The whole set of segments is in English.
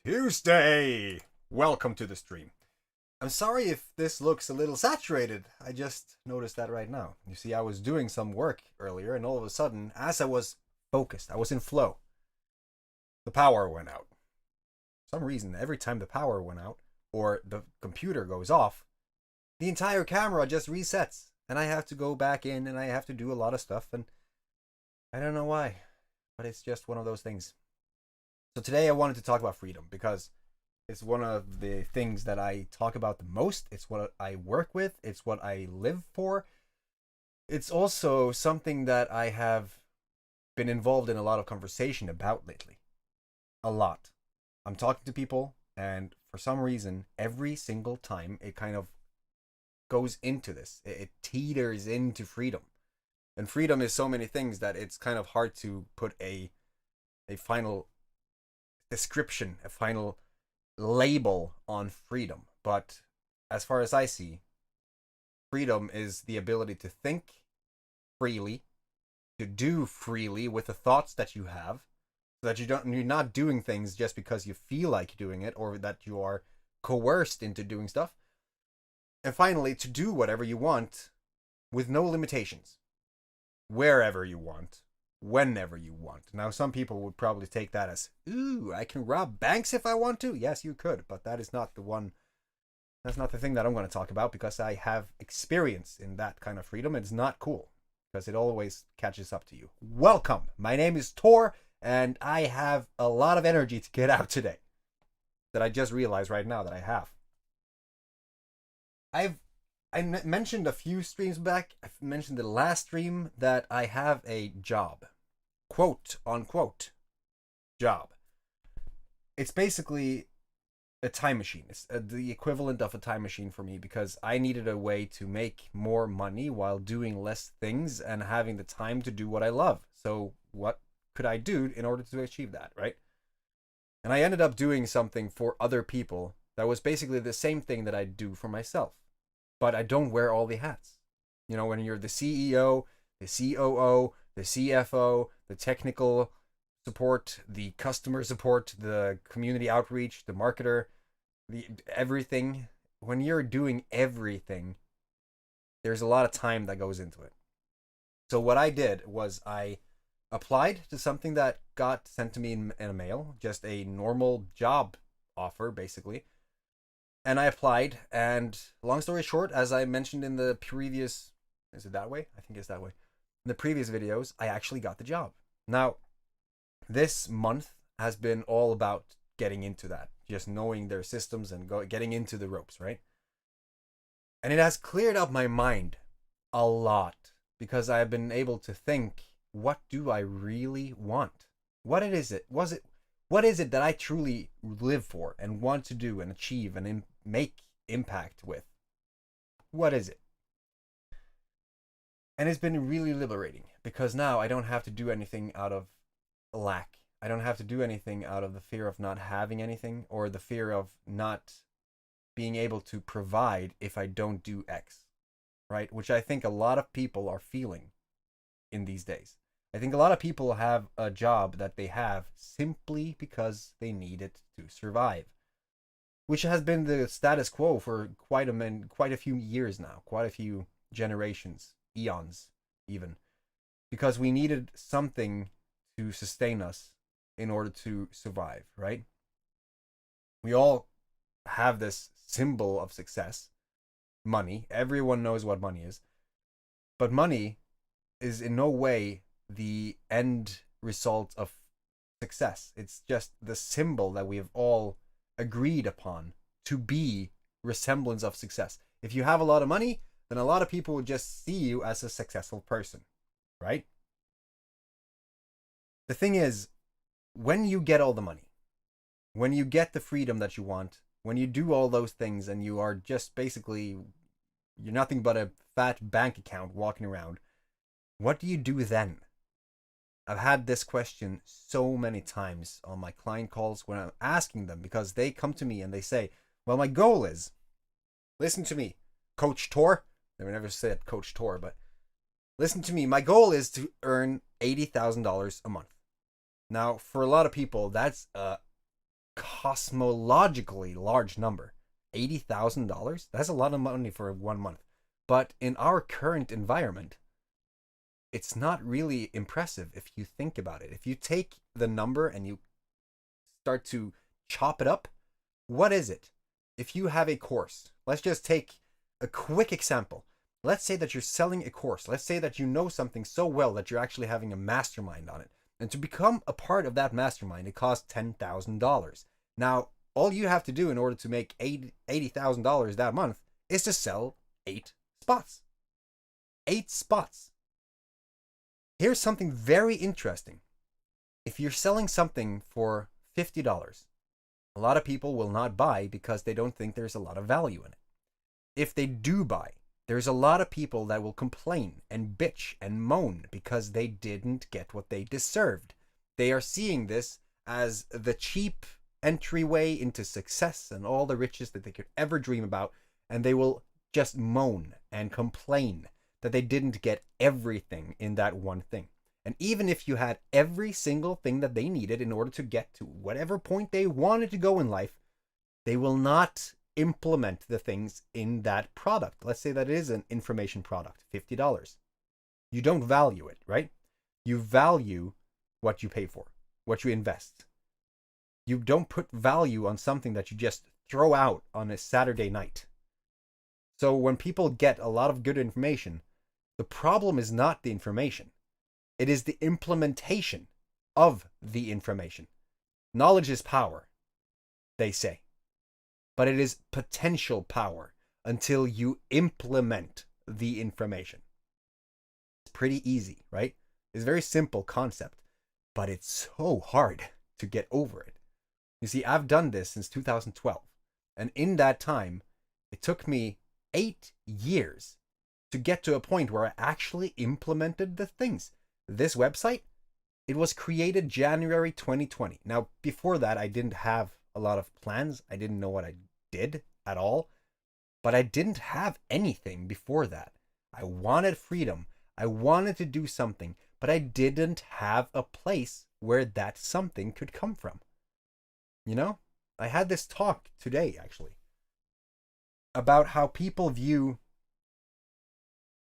Tuesday! Welcome to the stream. I'm sorry if this looks a little saturated. I just noticed that right now. You see, I was doing some work earlier, and all of a sudden, as I was focused, I was in flow, the power went out. For some reason, every time the power went out, or the computer goes off, the entire camera just resets, and I have to go back in, and I have to do a lot of stuff, and I don't know why, but it's just one of those things. So today I wanted to talk about freedom because it's one of the things that I talk about the most. It's what I work with. It's what I live for. It's also something that I have been involved in a lot of conversation about lately. A lot. I'm talking to people, and for some reason, every single time it kind of goes into this. It teeters into freedom. And freedom is so many things that it's kind of hard to put a final description, a final label on freedom. But as far as I see, freedom is the ability to think freely, to do freely with the thoughts that you have, so that you're not doing things just because you feel like doing it or that you are coerced into doing stuff. And finally, to do whatever you want with no limitations, wherever you want, whenever you want. Now, some people would probably take that as, ooh, I can rob banks if I want to. Yes, you could, but that is not the one. That's not the thing that I'm going to talk about because I have experience in that kind of freedom. It's not cool because it always catches up to you. Welcome. My name is Tor, and I have a lot of energy to get out today that I just realized right now that I have. I mentioned a few streams back. I've mentioned the last stream that I have a job, quote unquote job. It's basically a time machine. It's the equivalent of a time machine for me because I needed a way to make more money while doing less things and having the time to do what I love. So what could I do in order to achieve that, right? And I ended up doing something for other people that was basically the same thing that I do for myself. But I don't wear all the hats. You know, when you're the CEO, the COO, the CFO, the technical support, the customer support, the community outreach, the marketer, the everything, when you're doing everything, there's a lot of time that goes into it. So what I did was I applied to something that got sent to me in a mail, just a normal job offer, basically. And I applied, and long story short, as I mentioned in the previous, is it that way? I think it's that way. In the previous videos, I actually got the job. Now, this month has been all about getting into that, just knowing their systems and getting into the ropes, right? And it has cleared up my mind a lot because I have been able to think, what do I really want? What is it? What is it that I truly live for and want to do and achieve and make impact with? What is it? And it's been really liberating because now I don't have to do anything out of lack. I don't have to do anything out of the fear of not having anything or the fear of not being able to provide if I don't do X, right? Which I think a lot of people are feeling in these days. I think a lot of people have a job that they have simply because they need it to survive, which has been the status quo for quite a few years now, quite a few generations, eons even, because we needed something to sustain us in order to survive, right? We all have this symbol of success, money. Everyone knows what money is, but money is in no way the end result of success. It's just the symbol that we have all agreed upon to be resemblance of success. If you have a lot of money, then a lot of people will just see you as a successful person, right? The thing is, when you get all the money, when you get the freedom that you want, when you do all those things and you are just basically, you're nothing but a fat bank account walking around, what do you do then? I've had this question so many times on my client calls when I'm asking them because they come to me and they say, well, my goal is, listen to me, Coach Tor. They never said Coach Tor, but listen to me. My goal is to earn $80,000 a month. Now, for a lot of people, that's a cosmologically large number. $80,000? That's a lot of money for 1 month. But in our current environment, it's not really impressive if you think about it. If you take the number and you start to chop it up, what is it? If you have a course, let's just take a quick example. Let's say that you're selling a course. Let's say that you know something so well that you're actually having a mastermind on it. And to become a part of that mastermind, it costs $10,000. Now, all you have to do in order to make $80,000 that month is to sell 8 spots. 8 spots. Here's something very interesting. If you're selling something for $50, a lot of people will not buy because they don't think there's a lot of value in it. If they do buy, there's a lot of people that will complain and bitch and moan because they didn't get what they deserved. They are seeing this as the cheap entryway into success and all the riches that they could ever dream about, and they will just moan and complain that they didn't get everything in that one thing. And even if you had every single thing that they needed in order to get to whatever point they wanted to go in life, they will not implement the things in that product. Let's say that it is an information product, $50. You don't value it, right? You value what you pay for, what you invest. You don't put value on something that you just throw out on a Saturday night. So when people get a lot of good information, the problem is not the information. It is the implementation of the information. Knowledge is power, they say. But it is potential power until you implement the information. It's pretty easy, right? It's a very simple concept, but it's so hard to get over it. You see, I've done this since 2012, and in that time, it took me 8 years to get to a point where I actually implemented the things. This website, it was created January 2020. Now, before that, I didn't have a lot of plans. I didn't know what I did at all, but I didn't have anything before that. I wanted freedom. I wanted to do something, but I didn't have a place where that something could come from. You know, I had this talk today, actually, about how people view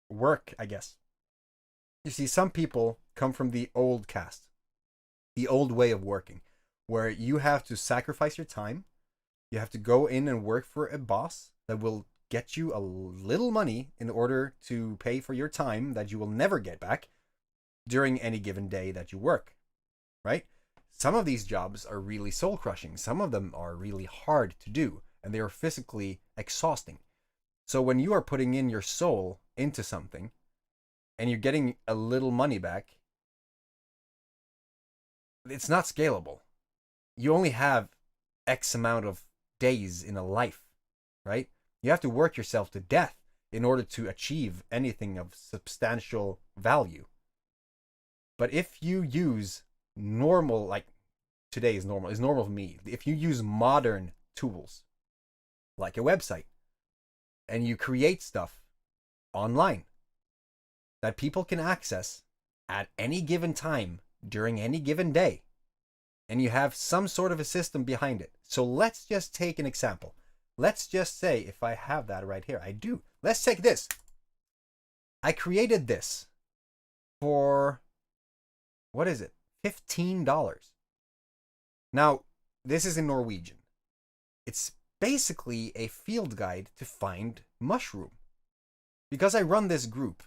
work, I guess. You see, some people come from the old caste, the old way of working, where you have to sacrifice your time. You have to go in and work for a boss that will get you a little money in order to pay for your time that you will never get back during any given day that you work, right? Some of these jobs are really soul crushing. Some of them are really hard to do, and they are physically exhausting. So when you are putting in your soul into something and you're getting a little money back, it's not scalable. You only have X amount of days in a life, right? You have to work yourself to death in order to achieve anything of substantial value. But if you use normal, like today is normal for me. If you use modern tools, like a website, and you create stuff online that people can access at any given time during any given day, and you have some sort of a system behind it. So let's just take an example. Let's just say, if I have that right here, I do. Let's take this. I created this for, what is it? $15. Now, this is in Norwegian. It's basically a field guide to find mushroom. Because I run this group,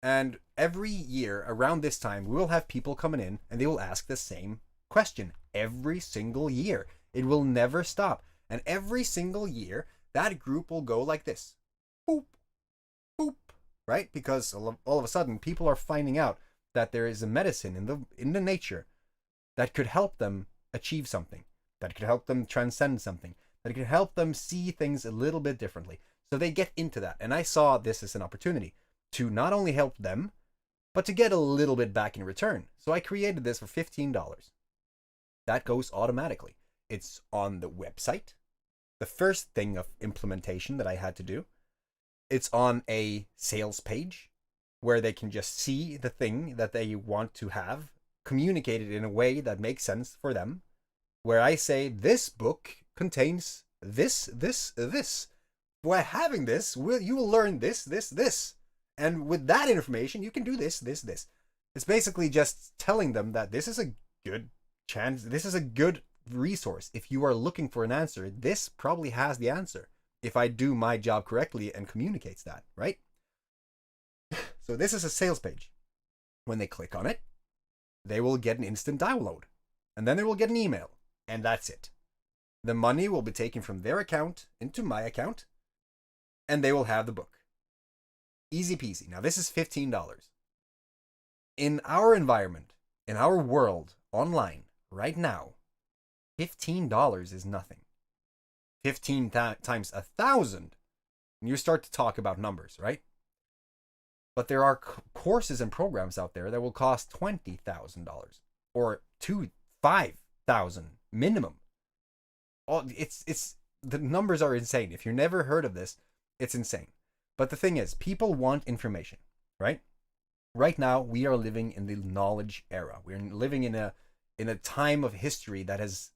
and every year around this time, we will have people coming in and they will ask the same question every single year. It will never stop. And every single year, that group will go like this. Boop, boop, right? Because all of a sudden, people are finding out that there is a medicine in the nature that could help them achieve something, that could help them transcend something, that could help them see things a little bit differently. So they get into that. And I saw this as an opportunity to not only help them, but to get a little bit back in return. So I created this for $15. That goes automatically. It's on the website. The first thing of implementation that I had to do. It's on a sales page where they can just see the thing that they want to have communicated in a way that makes sense for them. where I say this book contains this. By having this, you will learn this. And with that information, you can do this. It's basically just telling them that this is a good chance, this is a good resource. If you are looking for an answer, this probably has the answer. If I do my job correctly and communicates that, right? So this is a sales page. When they click on it, they will get an instant download. And then they will get an email. And that's it. The money will be taken from their account into my account. And they will have the book. Easy peasy. Now this is $15. In our environment, in our world, online, right now, $15 is nothing. 15 times 1,000, and you start to talk about numbers, right? But there are courses and programs out there that will cost $20,000 or $5,000 minimum. It's the numbers are insane. If you've never heard of this, it's insane. But the thing is, people want information, right? Right now, we are living in the knowledge era. We're living in a time of history that it's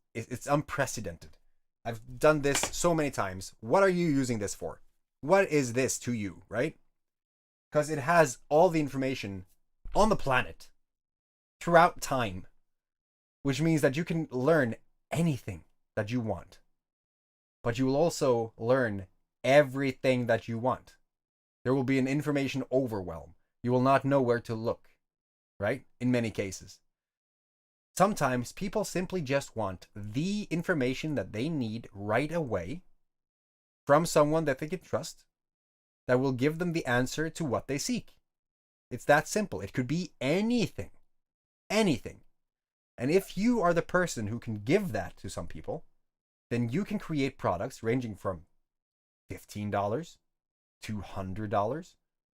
unprecedented. I've done this so many times. What are you using this for? What is this to you, right? Because it has all the information on the planet throughout time, which means that you can learn anything that you want. But you will also learn everything that you want. There will be an information overwhelm. You will not know where to look, right? In many cases. Sometimes people simply just want the information that they need right away from someone that they can trust that will give them the answer to what they seek. It's that simple. It could be anything. Anything. And if you are the person who can give that to some people, then you can create products ranging from $15, $200,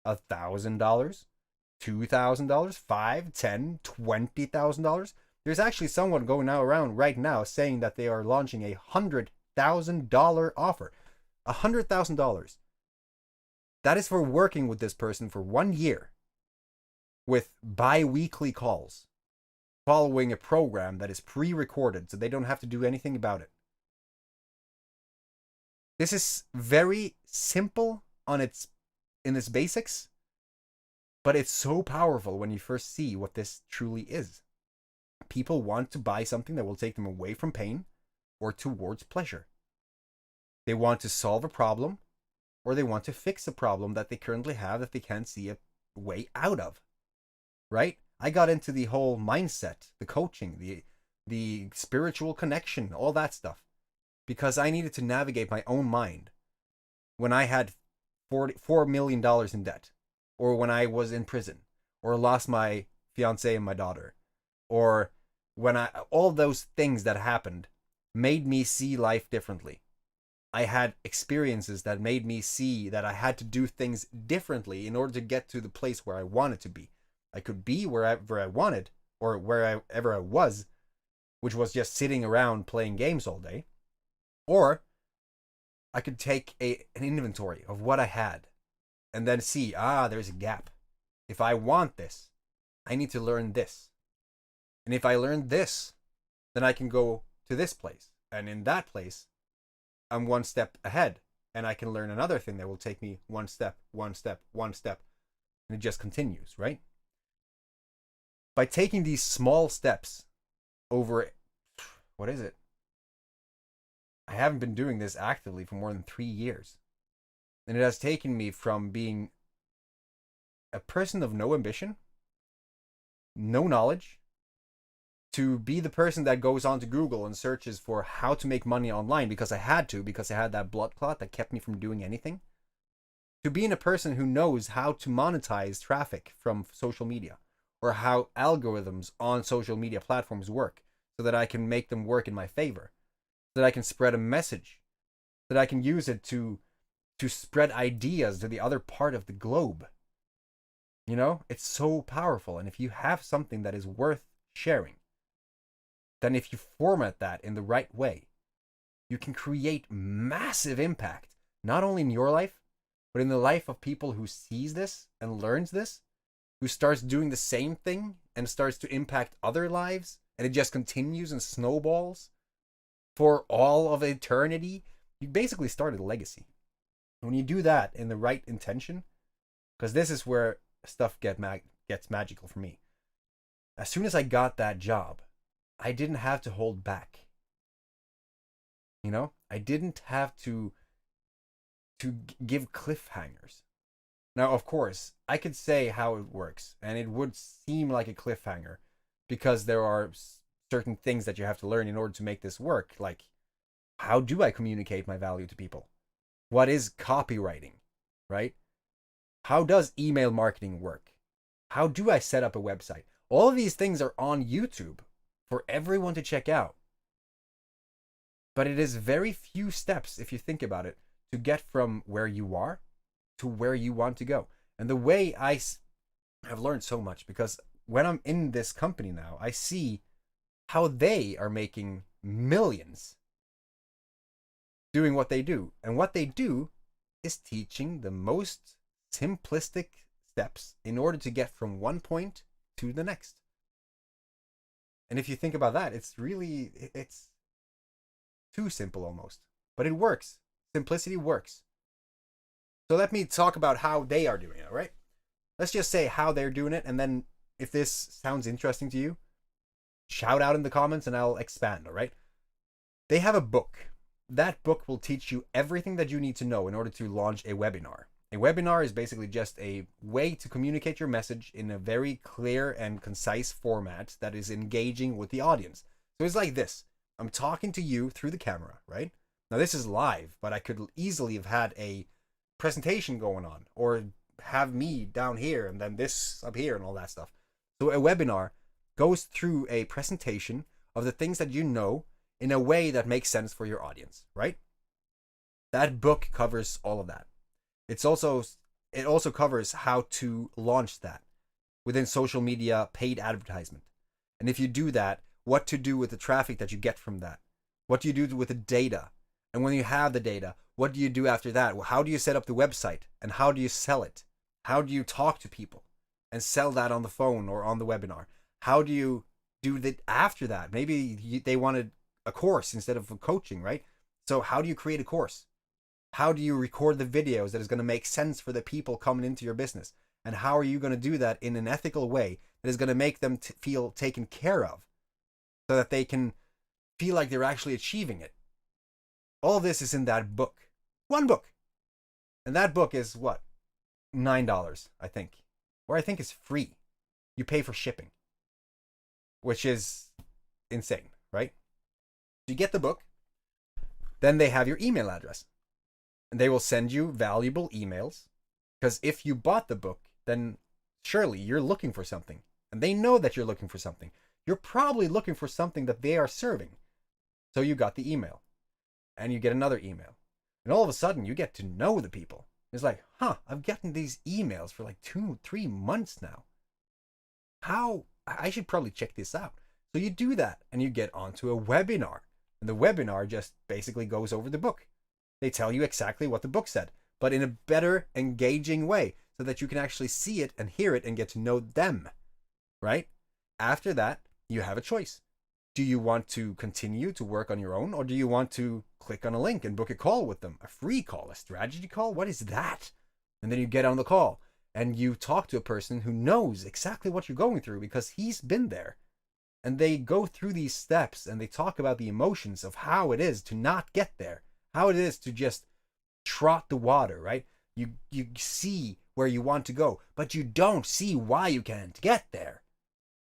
$1,000, $2,000, $5,000, $10,000, $20,000. There's actually someone going around right now saying that they are launching a $100,000 offer. $100,000. That is for working with this person for 1 year with bi-weekly calls, following a program that is pre-recorded so they don't have to do anything about it. This is very simple in its basics, but it's so powerful when you first see what this truly is. People want to buy something that will take them away from pain or towards pleasure. They want to solve a problem, or they want to fix a problem that they currently have that they can't see a way out of. Right? I got into the whole mindset, the coaching, the spiritual connection, all that stuff, because I needed to navigate my own mind when I had $4 million in debt, or when I was in prison, or lost my fiance and my daughter, or when all those things that happened made me see life differently. I had experiences that made me see that I had to do things differently in order to get to the place where I wanted to be. I could be wherever I wanted, or wherever I was, which was just sitting around playing games all day. Or I could take an inventory of what I had and then see, there's a gap. If I want this, I need to learn this. And if I learn this, then I can go to this place. And in that place, I'm one step ahead. And I can learn another thing that will take me one step. And it just continues, right? By taking these small steps over, what is it? I haven't been doing this actively for more than 3 years. And it has taken me from being a person of no ambition, no knowledge, to be the person that goes on to Google and searches for how to make money online because I had that blood clot that kept me from doing anything, to being a person who knows how to monetize traffic from social media, or how algorithms on social media platforms work so that I can make them work in my favor, so that I can spread a message, that I can use it to spread ideas to the other part of the globe. You know, it's so powerful. And if you have something that is worth sharing, then if you format that in the right way, you can create massive impact, not only in your life, but in the life of people who sees this and learns this, who starts doing the same thing and starts to impact other lives, and it just continues and snowballs for all of eternity, you basically started a legacy. When you do that in the right intention, because this is where stuff gets magical for me. As soon as I got that job, I didn't have to hold back. You know, I didn't have to give cliffhangers. Now, of course, I could say how it works, and it would seem like a cliffhanger because there are certain things that you have to learn in order to make this work. Like, how do I communicate my value to people? What is copywriting, right? How does email marketing work? How do I set up a website? All of these things are on YouTube for everyone to check out. But it is very few steps, if you think about it, to get from where you are to where you want to go. And the way I have learned so much, because when I'm in this company now, I see how they are making millions doing what they do. And what they do is teaching the most simplistic steps in order to get from one point to the next. And if you think about that, it's too simple almost, but it works. Simplicity works. So let me talk about how they are doing it, right? Let's just say how they're doing it, and then if this sounds interesting to you, shout out in the comments and I'll expand, all right? They have a book. That book will teach you everything that you need to know in order to launch a webinar. A webinar is basically just a way to communicate your message in a very clear and concise format that is engaging with the audience. So it's like this. I'm talking to you through the camera, right? Now this is live, but I could easily have had a presentation going on or have me down here and then this up here and all that stuff. So a webinar goes through a presentation of the things that you know in a way that makes sense for your audience, right? That book covers all of that. It also covers how to launch that within social media paid advertisement. And if you do that, what to do with the traffic that you get from that. What do you do with the data? And when you have the data, what do you do after that? Well, how do you set up the website? And how do you sell it? How do you talk to people and sell that on the phone or on the webinar? How do you do that after that? Maybe they wanted a course instead of a coaching, right? So how do you create a course? How do you record the videos that is going to make sense for the people coming into your business? And how are you going to do that in an ethical way that is going to make them feel taken care of so that they can feel like they're actually achieving it? All this is in that book. One book. And that book is what? $9, I think. Or I think it's free. You pay for shipping, which is insane, right? You get the book, then they have your email address. And they will send you valuable emails. Because if you bought the book, then surely you're looking for something. And they know that you're looking for something. You're probably looking for something that they are serving. So you got the email. And you get another email. And all of a sudden, you get to know the people. It's like, I've gotten these emails for like 2-3 months now. I should probably check this out. So you do that, and you get onto a webinar. And the webinar just basically goes over the book. They tell you exactly what the book said, but in a better, engaging way so that you can actually see it and hear it and get to know them, right? After that, you have a choice. Do you want to continue to work on your own, or do you want to click on a link and book a call with them? A free call, a strategy call? What is that? And then you get on the call and you talk to a person who knows exactly what you're going through because he's been there. And they go through these steps and they talk about the emotions of how it is to not get there, how it is to just trot the water, right? You see where you want to go, but you don't see why you can't get there.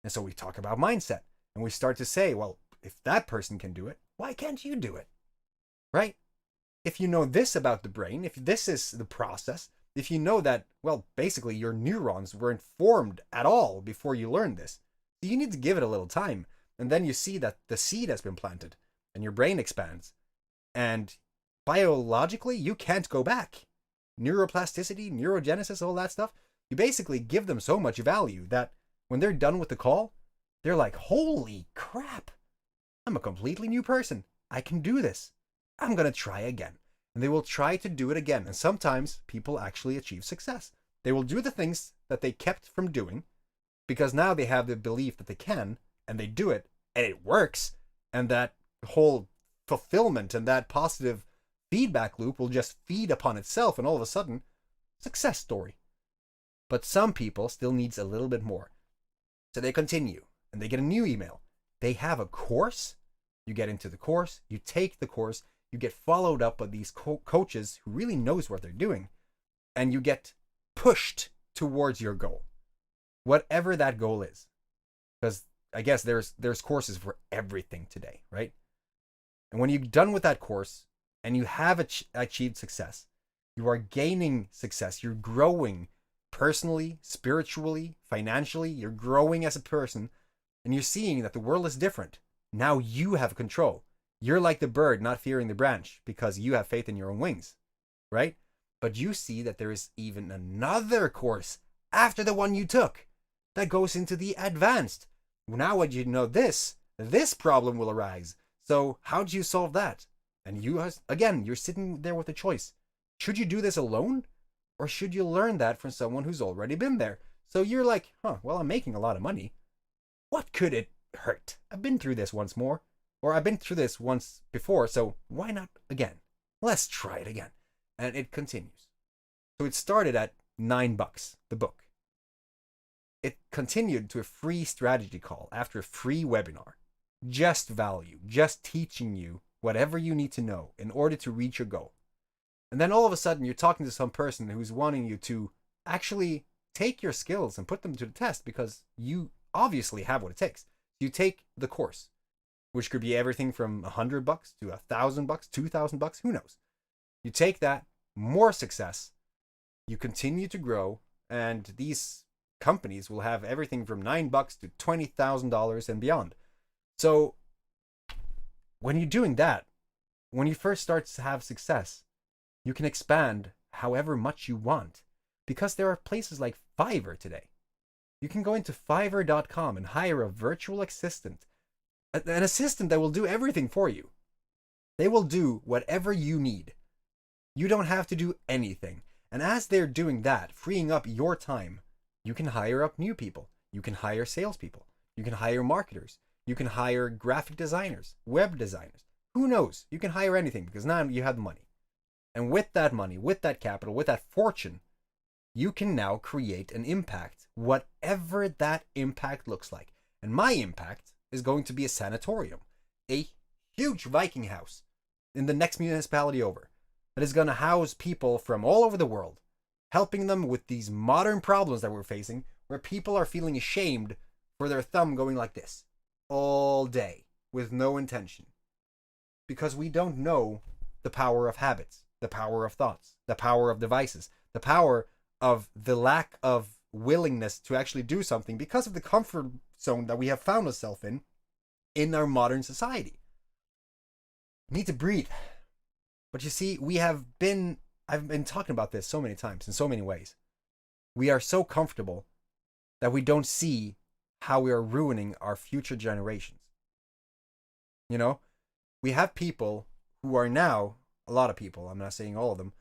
And so we talk about mindset and we start to say, well, if that person can do it, why can't you do it? Right? If you know this about the brain, if this is the process, if you know that, well, basically your neurons weren't formed at all before you learned this, so you need to give it a little time. And then you see that the seed has been planted and your brain expands. And biologically, you can't go back. Neuroplasticity, neurogenesis, all that stuff, you basically give them so much value that when they're done with the call, they're like, holy crap, I'm a completely new person. I can do this. I'm going to try again. And they will try to do it again. And sometimes people actually achieve success. They will do the things that they kept from doing because now they have the belief that they can, and they do it, and it works. And that whole fulfillment and that positive feedback loop will just feed upon itself, and all of a sudden, success story. But some people still needs a little bit more. So they continue and they get a new email. They have a course. You get into the course, you take the course, you get followed up by these coaches who really knows what they're doing, and you get pushed towards your goal, whatever that goal is. Because I guess there's courses for everything today, right? And when you're done with that course and you have achieved success, you are gaining success, you're growing personally, spiritually, financially, you're growing as a person, and you're seeing that the world is different. Now you have control. You're like the bird not fearing the branch because you have faith in your own wings, right? But you see that there is even another course after the one you took that goes into the advanced. Now when you know this problem will arise. So how do you solve that? And you're sitting there with a choice. Should you do this alone? Or should you learn that from someone who's already been there? So you're like, well, I'm making a lot of money. What could it hurt? I've been through this once more. Or I've been through this once before, so why not again? Let's try it again. And it continues. So it started at $9, the book. It continued to a free strategy call after a free webinar. Just value, just teaching you whatever you need to know in order to reach your goal. And then all of a sudden you're talking to some person who's wanting you to actually take your skills and put them to the test because you obviously have what it takes. You take the course, which could be everything from $100 to $1,000, $2,000, who knows? You take that, more success, you continue to grow, and these companies will have everything from $9 to $20,000 and beyond. So when you're doing that, when you first start to have success, you can expand however much you want because there are places like Fiverr today. You can go into Fiverr.com and hire a virtual assistant, an assistant that will do everything for you. They will do whatever you need. You don't have to do anything. And as they're doing that, freeing up your time, you can hire up new people. You can hire salespeople. You can hire marketers. You can hire graphic designers, web designers. Who knows? You can hire anything because now you have the money. And with that money, with that capital, with that fortune, you can now create an impact, whatever that impact looks like. And my impact is going to be a sanatorium, a huge Viking house in the next municipality over that is going to house people from all over the world, helping them with these modern problems that we're facing where people are feeling ashamed for their thumb going like this all day with no intention. Because we don't know the power of habits, the power of thoughts, the power of devices, the power of the lack of willingness to actually do something because of the comfort zone that we have found ourselves in our modern society. We need to breathe. But you see, I've been talking about this so many times in so many ways. We are so comfortable that we don't see how we are ruining our future generations. You know, we have people who are now, a lot of people, I'm not saying all of them,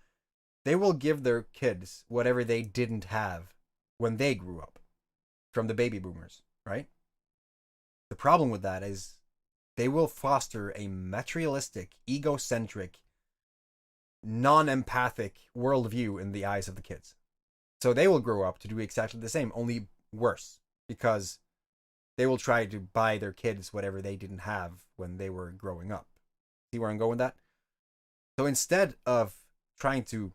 they will give their kids whatever they didn't have when they grew up from the baby boomers, right? The problem with that is they will foster a materialistic, egocentric, non-empathic worldview in the eyes of the kids. So they will grow up to do exactly the same, only worse, because they will try to buy their kids whatever they didn't have when they were growing up. See where I'm going with that? So instead of trying to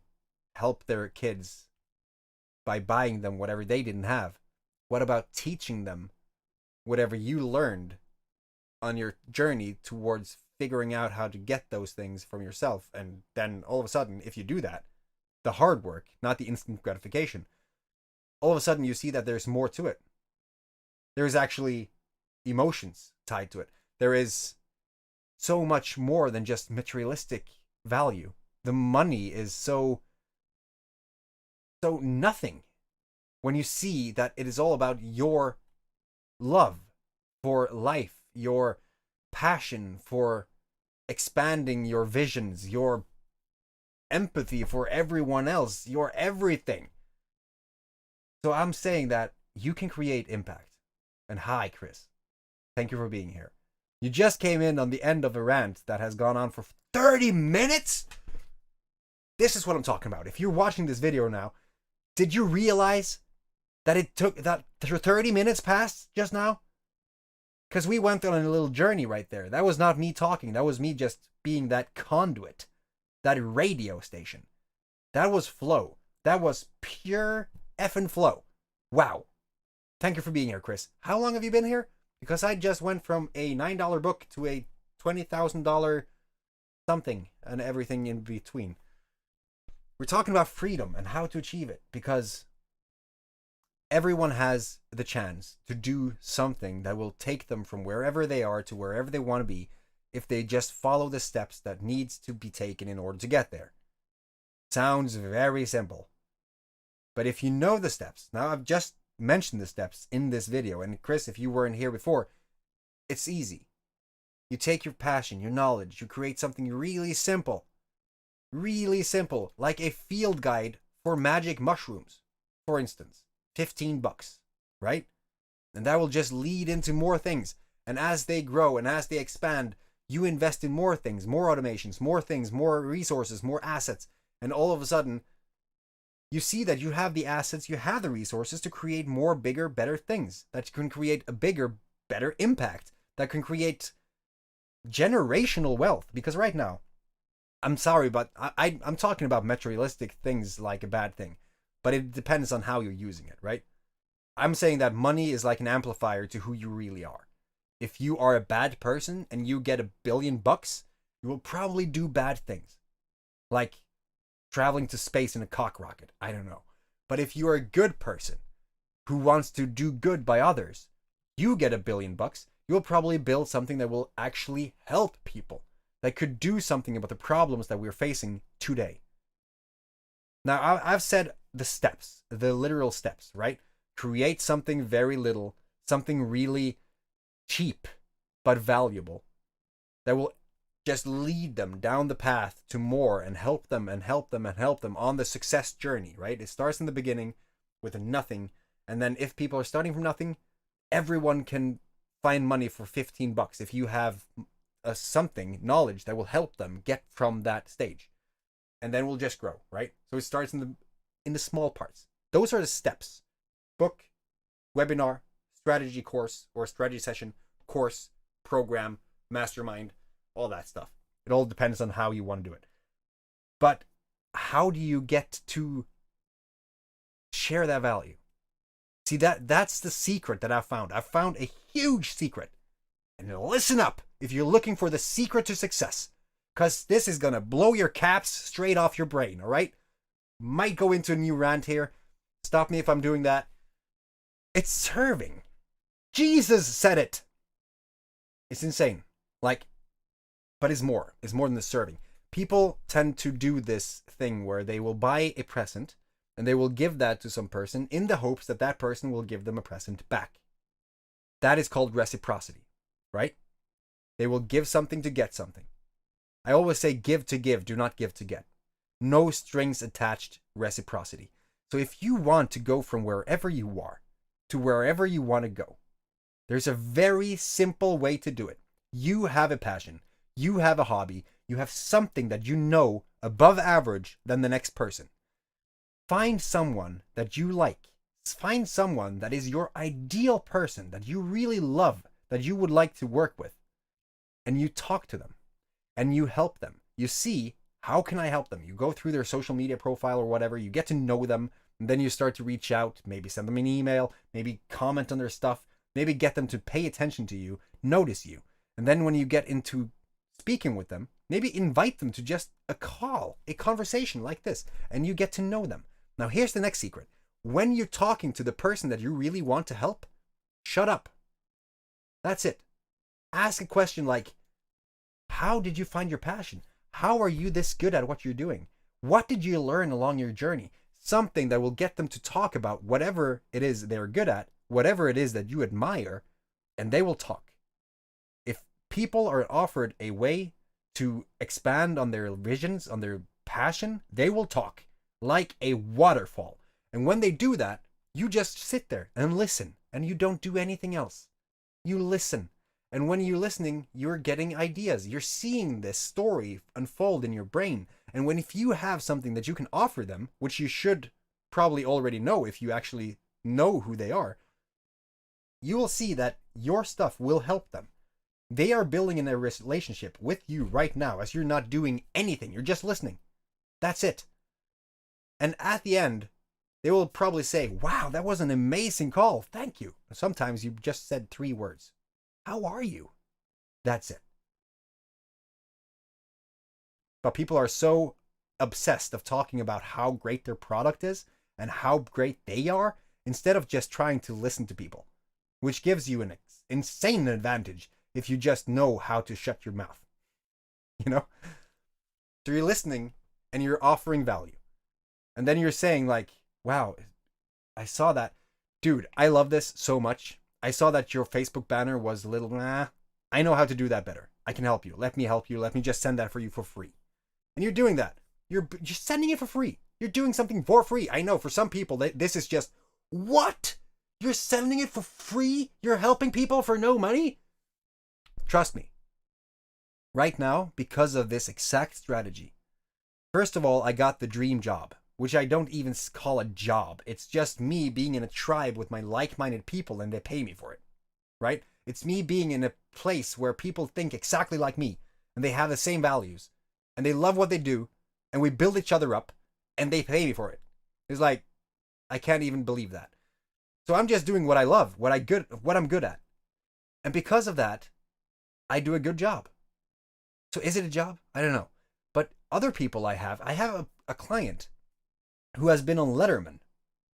help their kids by buying them whatever they didn't have, what about teaching them whatever you learned on your journey towards figuring out how to get those things from yourself? And then all of a sudden, if you do that, the hard work, not the instant gratification, all of a sudden you see that there's more to it. There's actually emotions tied to it. There is so much more than just materialistic value. The money is so nothing when you see that it is all about your love for life, your passion for expanding your visions, your empathy for everyone else, your everything. So I'm saying that you can create impact. And hi, Chris. Thank you for being here. You just came in on the end of a rant that has gone on for 30 minutes? This is what I'm talking about. If you're watching this video now, did you realize that it took that 30 minutes passed just now? Because we went on a little journey right there. That was not me talking. That was me just being that conduit, that radio station. That was flow. That was pure effing flow. Wow. Thank you for being here, Chris. How long have you been here? Because I just went from a $9 book to a $20,000 something and everything in between. We're talking about freedom and how to achieve it, because everyone has the chance to do something that will take them from wherever they are to wherever they want to be if they just follow the steps that needs to be taken in order to get there. Sounds very simple. But if you know the steps, now I've just mentioned the steps in this video, and Chris, if you weren't here before, it's easy. You take your passion, your knowledge, you create something really simple, like a field guide for magic mushrooms, for instance. $15, right? And that will just lead into more things. And as they grow and as they expand, you invest in more things, more automations, more things, more resources, more assets. And all of a sudden, you see that you have the assets, you have the resources to create more, bigger, better things that can create a bigger, better impact, that can create generational wealth. Because right now, I'm sorry, but I'm talking about materialistic things like a bad thing. But it depends on how you're using it, right? I'm saying that money is like an amplifier to who you really are. If you are a bad person and you get $1 billion, you will probably do bad things. Like traveling to space in a cock rocket. I don't know. But if you're a good person who wants to do good by others, you get $1 billion, you'll probably build something that will actually help people, that could do something about the problems that we're facing today. Now, I've said the steps, the literal steps, right? Create something very little, something really cheap but valuable that will just lead them down the path to more and help them on the success journey, right? It starts in the beginning with nothing, and then if people are starting from nothing, everyone can find money for $15 if you have something, knowledge that will help them get from that stage. And then we'll just grow, right? So it starts in the small parts. Those are the steps. Book, webinar, strategy course or strategy session, course, program, mastermind, all that stuff. It all depends on how you want to do it. But how do you get to share that value? See, that's the secret that I've found. I've found a huge secret. And listen up if you're looking for the secret to success. Because this is going to blow your caps straight off your brain, all right? Might go into a new rant here. Stop me if I'm doing that. It's serving. Jesus said it. It's insane. Like, but it's more. It's more than the serving. People tend to do this thing where they will buy a present and they will give that to some person in the hopes that that person will give them a present back. That is called reciprocity, right? They will give something to get something. I always say give to give, do not give to get. No strings attached reciprocity. So if you want to go from wherever you are to wherever you want to go, there's a very simple way to do it. You have a passion. You have a hobby. You have something that you know above average than the next person. Find someone that you like. Find someone that is your ideal person, that you really love, that you would like to work with. And you talk to them. And you help them. You see, how can I help them? You go through their social media profile or whatever, you get to know them, and then you start to reach out, maybe send them an email, maybe comment on their stuff, maybe get them to pay attention to you, notice you. And then when you get into speaking with them, maybe invite them to just a call, a conversation like this, and you get to know them. Now here's the next secret. When you're talking to the person that you really want to help, shut up. That's it. Ask a question like, how did you find your passion? How are you this good at what you're doing? What did you learn along your journey? Something that will get them to talk about whatever it is they're good at, whatever it is that you admire, and they will talk. If people are offered a way to expand on their visions, on their passion, they will talk like a waterfall. And when they do that, you just sit there and listen, and you don't do anything else. You listen. And when you're listening, you're getting ideas. You're seeing this story unfold in your brain. And if you have something that you can offer them, which you should probably already know if you actually know who they are, you will see that your stuff will help them. They are building in a relationship with you right now as you're not doing anything. You're just listening. That's it. And at the end, they will probably say, wow, that was an amazing call. Thank you. Sometimes you just said 3 words. How are you? That's it. But people are so obsessed of talking about how great their product is and how great they are instead of just trying to listen to people, which gives you an insane advantage if you just know how to shut your mouth. You know? So you're listening and you're offering value. And then you're saying like, wow, I saw that. Dude, I love this so much. I saw that your Facebook banner was a little, I know how to do that better. I can help you. Let me help you. Let me just send that for you for free. And you're doing that. You're just sending it for free. You're doing something for free. I know for some people, this is just, what? You're sending it for free? You're helping people for no money? Trust me. Right now, because of this exact strategy, first of all, I got the dream job, which I don't even call a job. It's just me being in a tribe with my like-minded people and they pay me for it, right? It's me being in a place where people think exactly like me and they have the same values and they love what they do and we build each other up and they pay me for it. It's like, I can't even believe that. So I'm just doing what I love, what I'm good at. And because of that, I do a good job. So is it a job? I don't know. But other people I have a client who has been on Letterman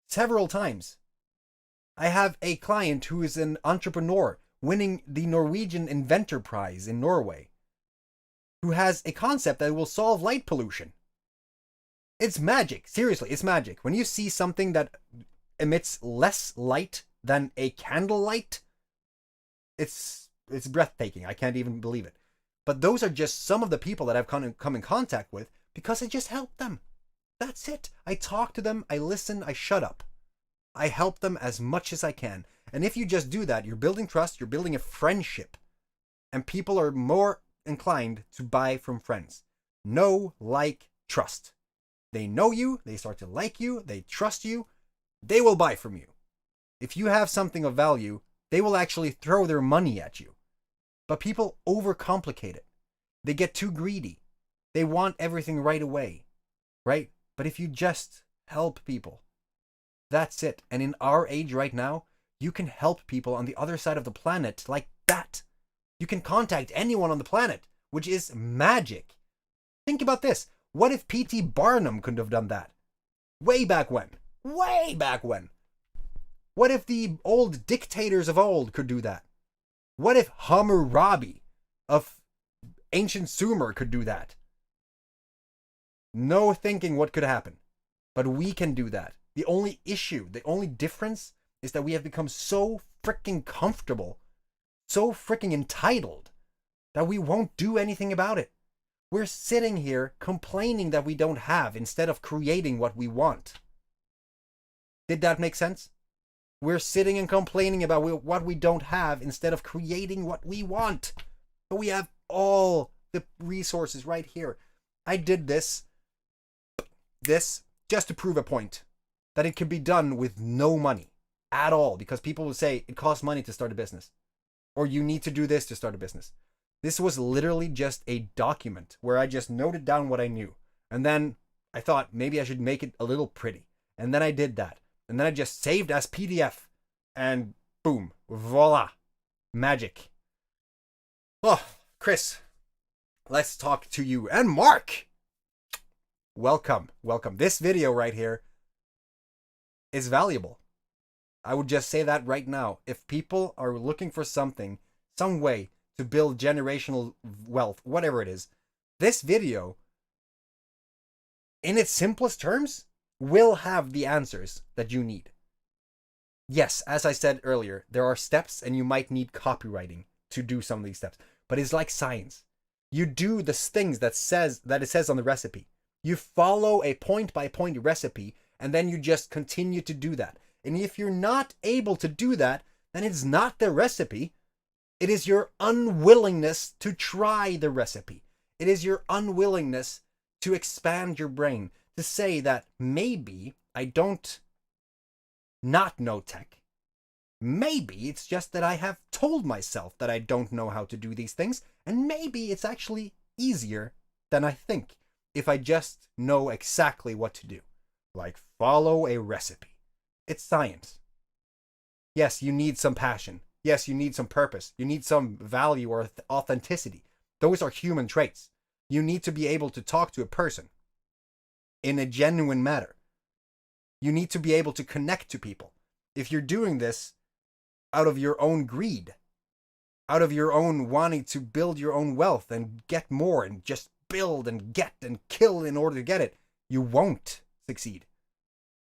several times. I have a client who is an entrepreneur winning the Norwegian Inventor Prize in Norway, who has a concept that will solve light pollution. It's magic. Seriously, it's magic. When you see something that emits less light than a candle light, it's breathtaking. I can't even believe it. But those are just some of the people that I've come in contact with because I just helped them. That's it. I talk to them, I listen, I shut up. I help them as much as I can. And if you just do that, you're building trust, you're building a friendship. And people are more inclined to buy from friends. Know, like, trust. They know you, they start to like you, they trust you, they will buy from you. If you have something of value, they will actually throw their money at you. But people overcomplicate it. They get too greedy. They want everything right away, right? But if you just help people, that's it. And in our age right now, you can help people on the other side of the planet like that. You can contact anyone on the planet, which is magic. Think about this. What if P.T. Barnum couldn't have done that? Way back when. Way back when. What if the old dictators of old could do that? What if Hammurabi of ancient Sumer could do that? No thinking what could happen. But we can do that. The only issue, the only difference is that we have become so freaking comfortable, so freaking entitled, that we won't do anything about it. We're sitting here complaining that we don't have instead of creating what we want. Did that make sense? We're sitting and complaining about what we don't have instead of creating what we want. But we have all the resources right here. I did this just to prove a point. That it can be done with no money at all. Because people will say it costs money to start a business. Or you need to do this to start a business. This was literally just a document where I just noted down what I knew. And then I thought maybe I should make it a little pretty. And then I did that. And then I just saved as PDF. And boom. Voila. Magic. Oh, Chris. Let's talk to you. And Mark. Welcome. Welcome. This video right here is valuable. I would just say that right now. If people are looking for something, some way to build generational wealth, whatever it is, this video, in its simplest terms, will have the answers that you need. Yes, as I said earlier, there are steps and you might need copywriting to do some of these steps, but it's like science. You do the things that it says on the recipe. You follow a point-by-point recipe and then you just continue to do that. And if you're not able to do that, then it's not the recipe. It is your unwillingness to try the recipe. It is your unwillingness to expand your brain, to say that maybe I don't not know tech. Maybe it's just that I have told myself that I don't know how to do these things, and maybe it's actually easier than I think if I just know exactly what to do. Like follow a recipe. It's science. Yes, you need some passion. Yes, you need some purpose. You need some value or authenticity. Those are human traits. You need to be able to talk to a person in a genuine manner. You need to be able to connect to people. If you're doing this out of your own greed, out of your own wanting to build your own wealth and get more and just build and get and kill in order to get it, you won't succeed.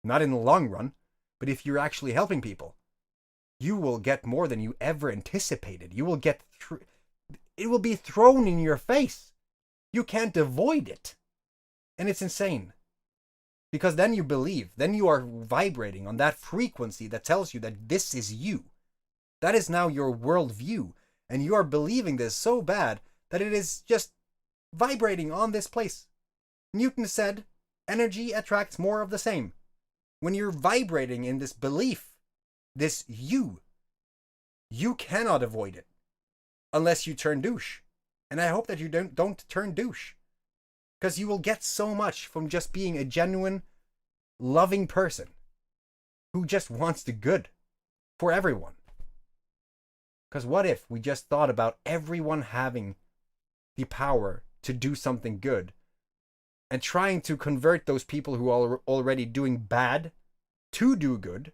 Not in the long run, but if you're actually helping people, you will get more than you ever anticipated. You will get it will be thrown in your face. You can't avoid it. And it's insane. Because then you believe, then you are vibrating on that frequency that tells you that this is you. That is now your worldview. And you are believing this so bad that it is just vibrating on this place. Newton said, energy attracts more of the same. When you're vibrating in this belief, this you cannot avoid it. Unless you turn douche. And I hope that you don't turn douche. Because you will get so much from just being a genuine, loving person who just wants the good for everyone. Because what if we just thought about everyone having the power to do something good and trying to convert those people who are already doing bad to do good?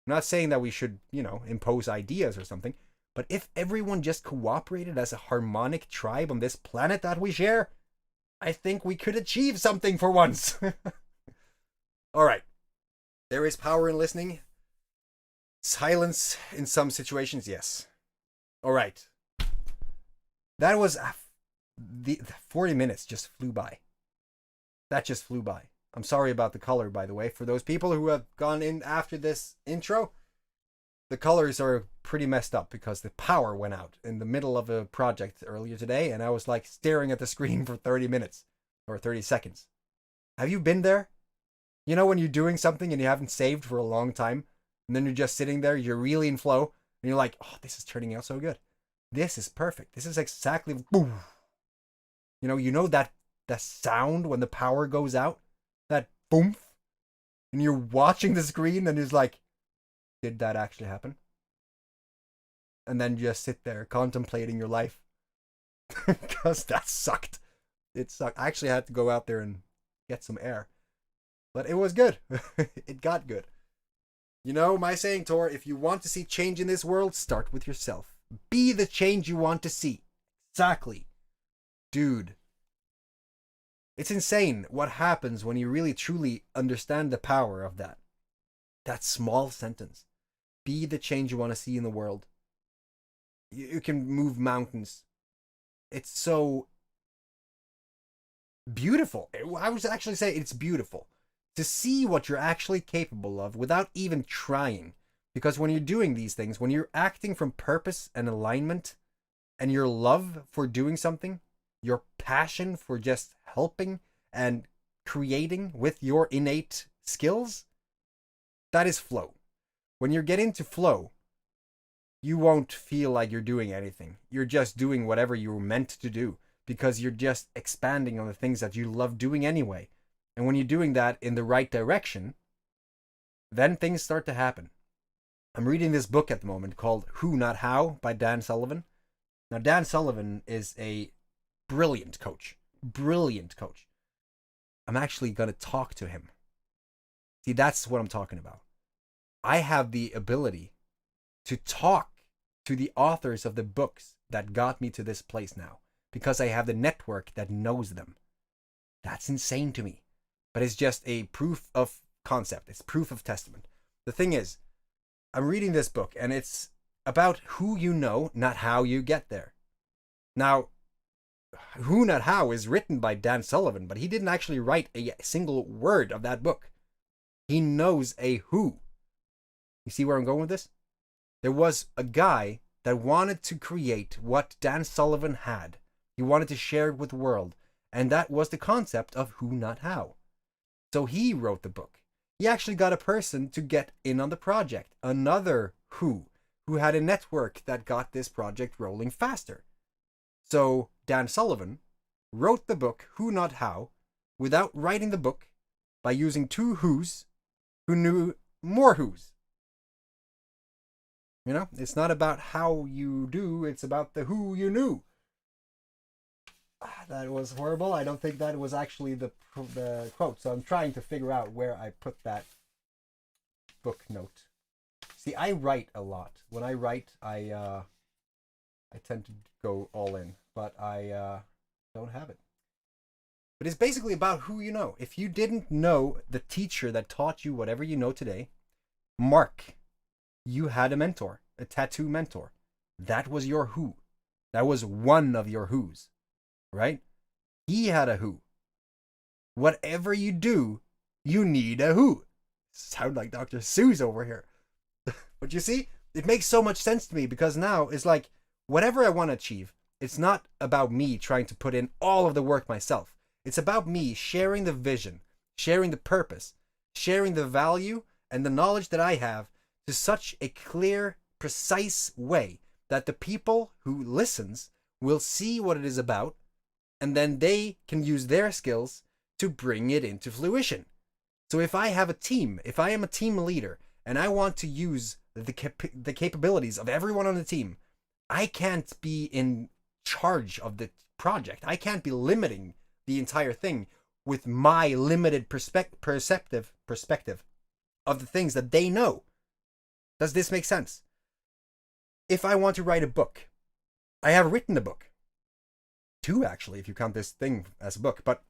I'm not saying that we should, impose ideas or something, but if everyone just cooperated as a harmonic tribe on this planet that we share, I think we could achieve something for once. All right. There is power in listening. Silence in some situations, yes. All right. That was the 40 minutes just flew by. That just flew by. I'm sorry about the color, by the way. For those people who have gone in after this intro, the colors are pretty messed up because the power went out in the middle of a project earlier today, and I was like staring at the screen for 30 minutes or 30 seconds. Have you been there? You know when you're doing something and you haven't saved for a long time, and then you're just sitting there, you're really in flow, and you're like, oh, this is turning out so good. This is perfect. This is exactly, boom. You know that sound when the power goes out? That boom? And you're watching the screen and it's like, did that actually happen? And then just sit there contemplating your life. Because that sucked. It sucked. I actually had to go out there and get some air. But it was good. It got good. My saying, Tor, if you want to see change in this world, start with yourself. Be the change you want to see. Exactly. Dude. It's insane what happens when you really truly understand the power of that. That small sentence. Be the change you want to see in the world. You can move mountains. It's so beautiful. I would actually say it's beautiful to see what you're actually capable of without even trying. Because when you're doing these things, when you're acting from purpose and alignment, and your love for doing something, your passion for just helping and creating with your innate skills, that is flow. When you get into flow, you won't feel like you're doing anything. You're just doing whatever you were meant to do because you're just expanding on the things that you love doing anyway. And when you're doing that in the right direction, then things start to happen. I'm reading this book at the moment called Who Not How by Dan Sullivan. Now, Dan Sullivan is a brilliant coach. Brilliant coach. I'm actually going to talk to him. See, that's what I'm talking about. I have the ability to talk to the authors of the books that got me to this place now because I have the network that knows them. That's insane to me. But it's just a proof of concept. It's proof of testament. The thing is, I'm reading this book and it's about who you know, not how you get there. Now, Who Not How is written by Dan Sullivan, but he didn't actually write a single word of that book. He knows a who. You see where I'm going with this? There was a guy that wanted to create what Dan Sullivan had. He wanted to share it with the world. And that was the concept of who, not how. So he wrote the book. He actually got a person to get in on the project. Another who had a network that got this project rolling faster. So Dan Sullivan wrote the book, Who Not How, without writing the book, by using two who's who knew more who's. You know, it's not about how you do, it's about the who you knew. That was horrible. I don't think that was actually the quote, so I'm trying to figure out where I put that book note. See, I write a lot. When I write, I tend to go all in, but I don't have it. But it's basically about who you know. If you didn't know the teacher that taught you whatever you know today, Mark, you had a mentor, a tattoo mentor. That was your who. That was one of your who's, right? He had a who. Whatever you do, you need a who. Sound like Dr. Seuss over here. But you see, it makes so much sense to me because now it's like, whatever I want to achieve, it's not about me trying to put in all of the work myself. It's about me sharing the vision, sharing the purpose, sharing the value and the knowledge that I have to such a clear, precise way that the people who listens will see what it is about, and then they can use their skills to bring it into fruition. So if I have a team, if I am a team leader, and I want to use the capabilities of everyone on the team, I can't be in charge of the project. I can't be limiting the entire thing with my limited perspective of the things that they know. Does this make sense? If I want to write a book, I have written a book. 2 actually, if you count this thing as a book, but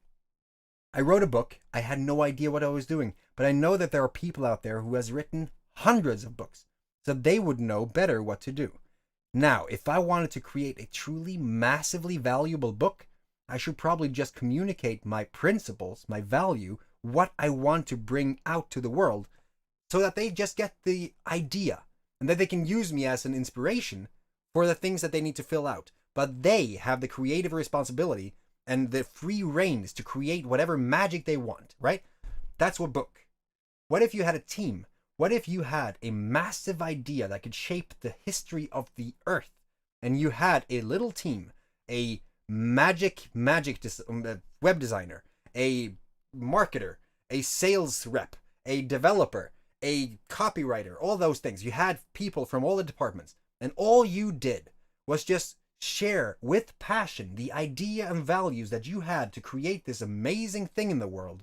I wrote a book. I had no idea what I was doing, but I know that there are people out there who has written hundreds of books, so they would know better what to do. Now, if I wanted to create a truly massively valuable book, I should probably just communicate my principles, my value, what I want to bring out to the world, so that they just get the idea, and that they can use me as an inspiration for the things that they need to fill out. But they have the creative responsibility and the free reins to create whatever magic they want, right? That's what book. What if you had a team? What if you had a massive idea that could shape the history of the earth, and you had a little team, a web designer, a marketer, a sales rep, a developer, a copywriter, all those things. You had people from all the departments, and all you did was just share with passion the idea and values that you had to create this amazing thing in the world,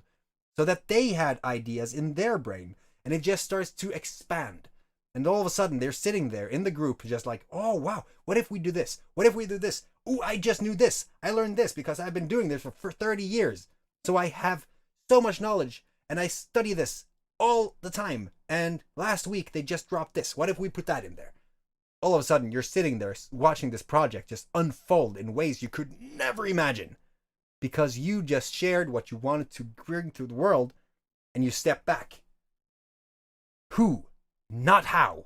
so that they had ideas in their brain, and it just starts to expand. And all of a sudden they're sitting there in the group just like, oh wow, what if we do this? What if we do this? Oh, I just knew this. I learned this because I've been doing this for 30 years. So I have so much knowledge, and I study this all the time. And last week they just dropped this. What if we put that in there? All of a sudden you're sitting there watching this project just unfold in ways you could never imagine, because you just shared what you wanted to bring to the world, and you step back. Who, not how.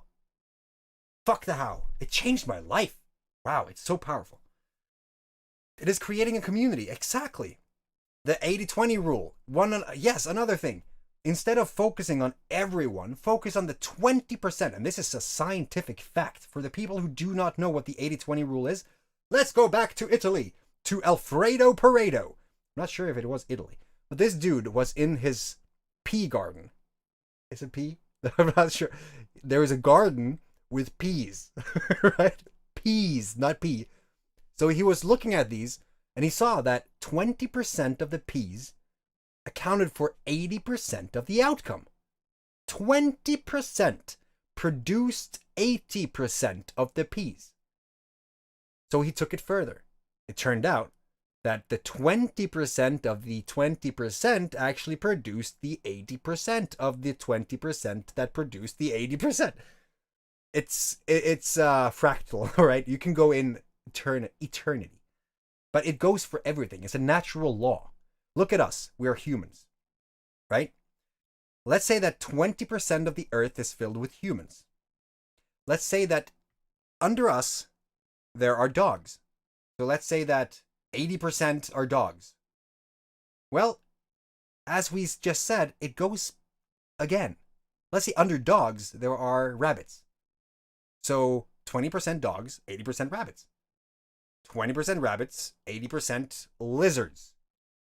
Fuck the how. It changed my life. Wow, it's so powerful. It is creating a community. Exactly. The 80-20 rule. Another thing. Instead of focusing on everyone, focus on the 20%. And this is a scientific fact. For the people who do not know what the 80-20 rule is, let's go back to Italy, to Alfredo Pareto. I'm not sure if it was Italy, but this dude was in his pea garden. Is it pea? I'm not sure. There was a garden with peas, right? Peas, not pea. So he was looking at these, and he saw that 20% of the peas accounted for 80% of the outcome. 20% produced 80% of the peas. So he took it further. It turned out that the 20% of the 20% actually produced the 80% of the 20% that produced the 80%. It's fractal, all right? You can go in eternity. But it goes for everything. It's a natural law. Look at us. We are humans, right? Let's say that 20% of the earth is filled with humans. Let's say that Under us, there are dogs. So let's say that 80% are dogs. Well, as we just said, it goes again. Let's see, under dogs, there are rabbits. So 20% dogs, 80% rabbits. 20% rabbits, 80% lizards.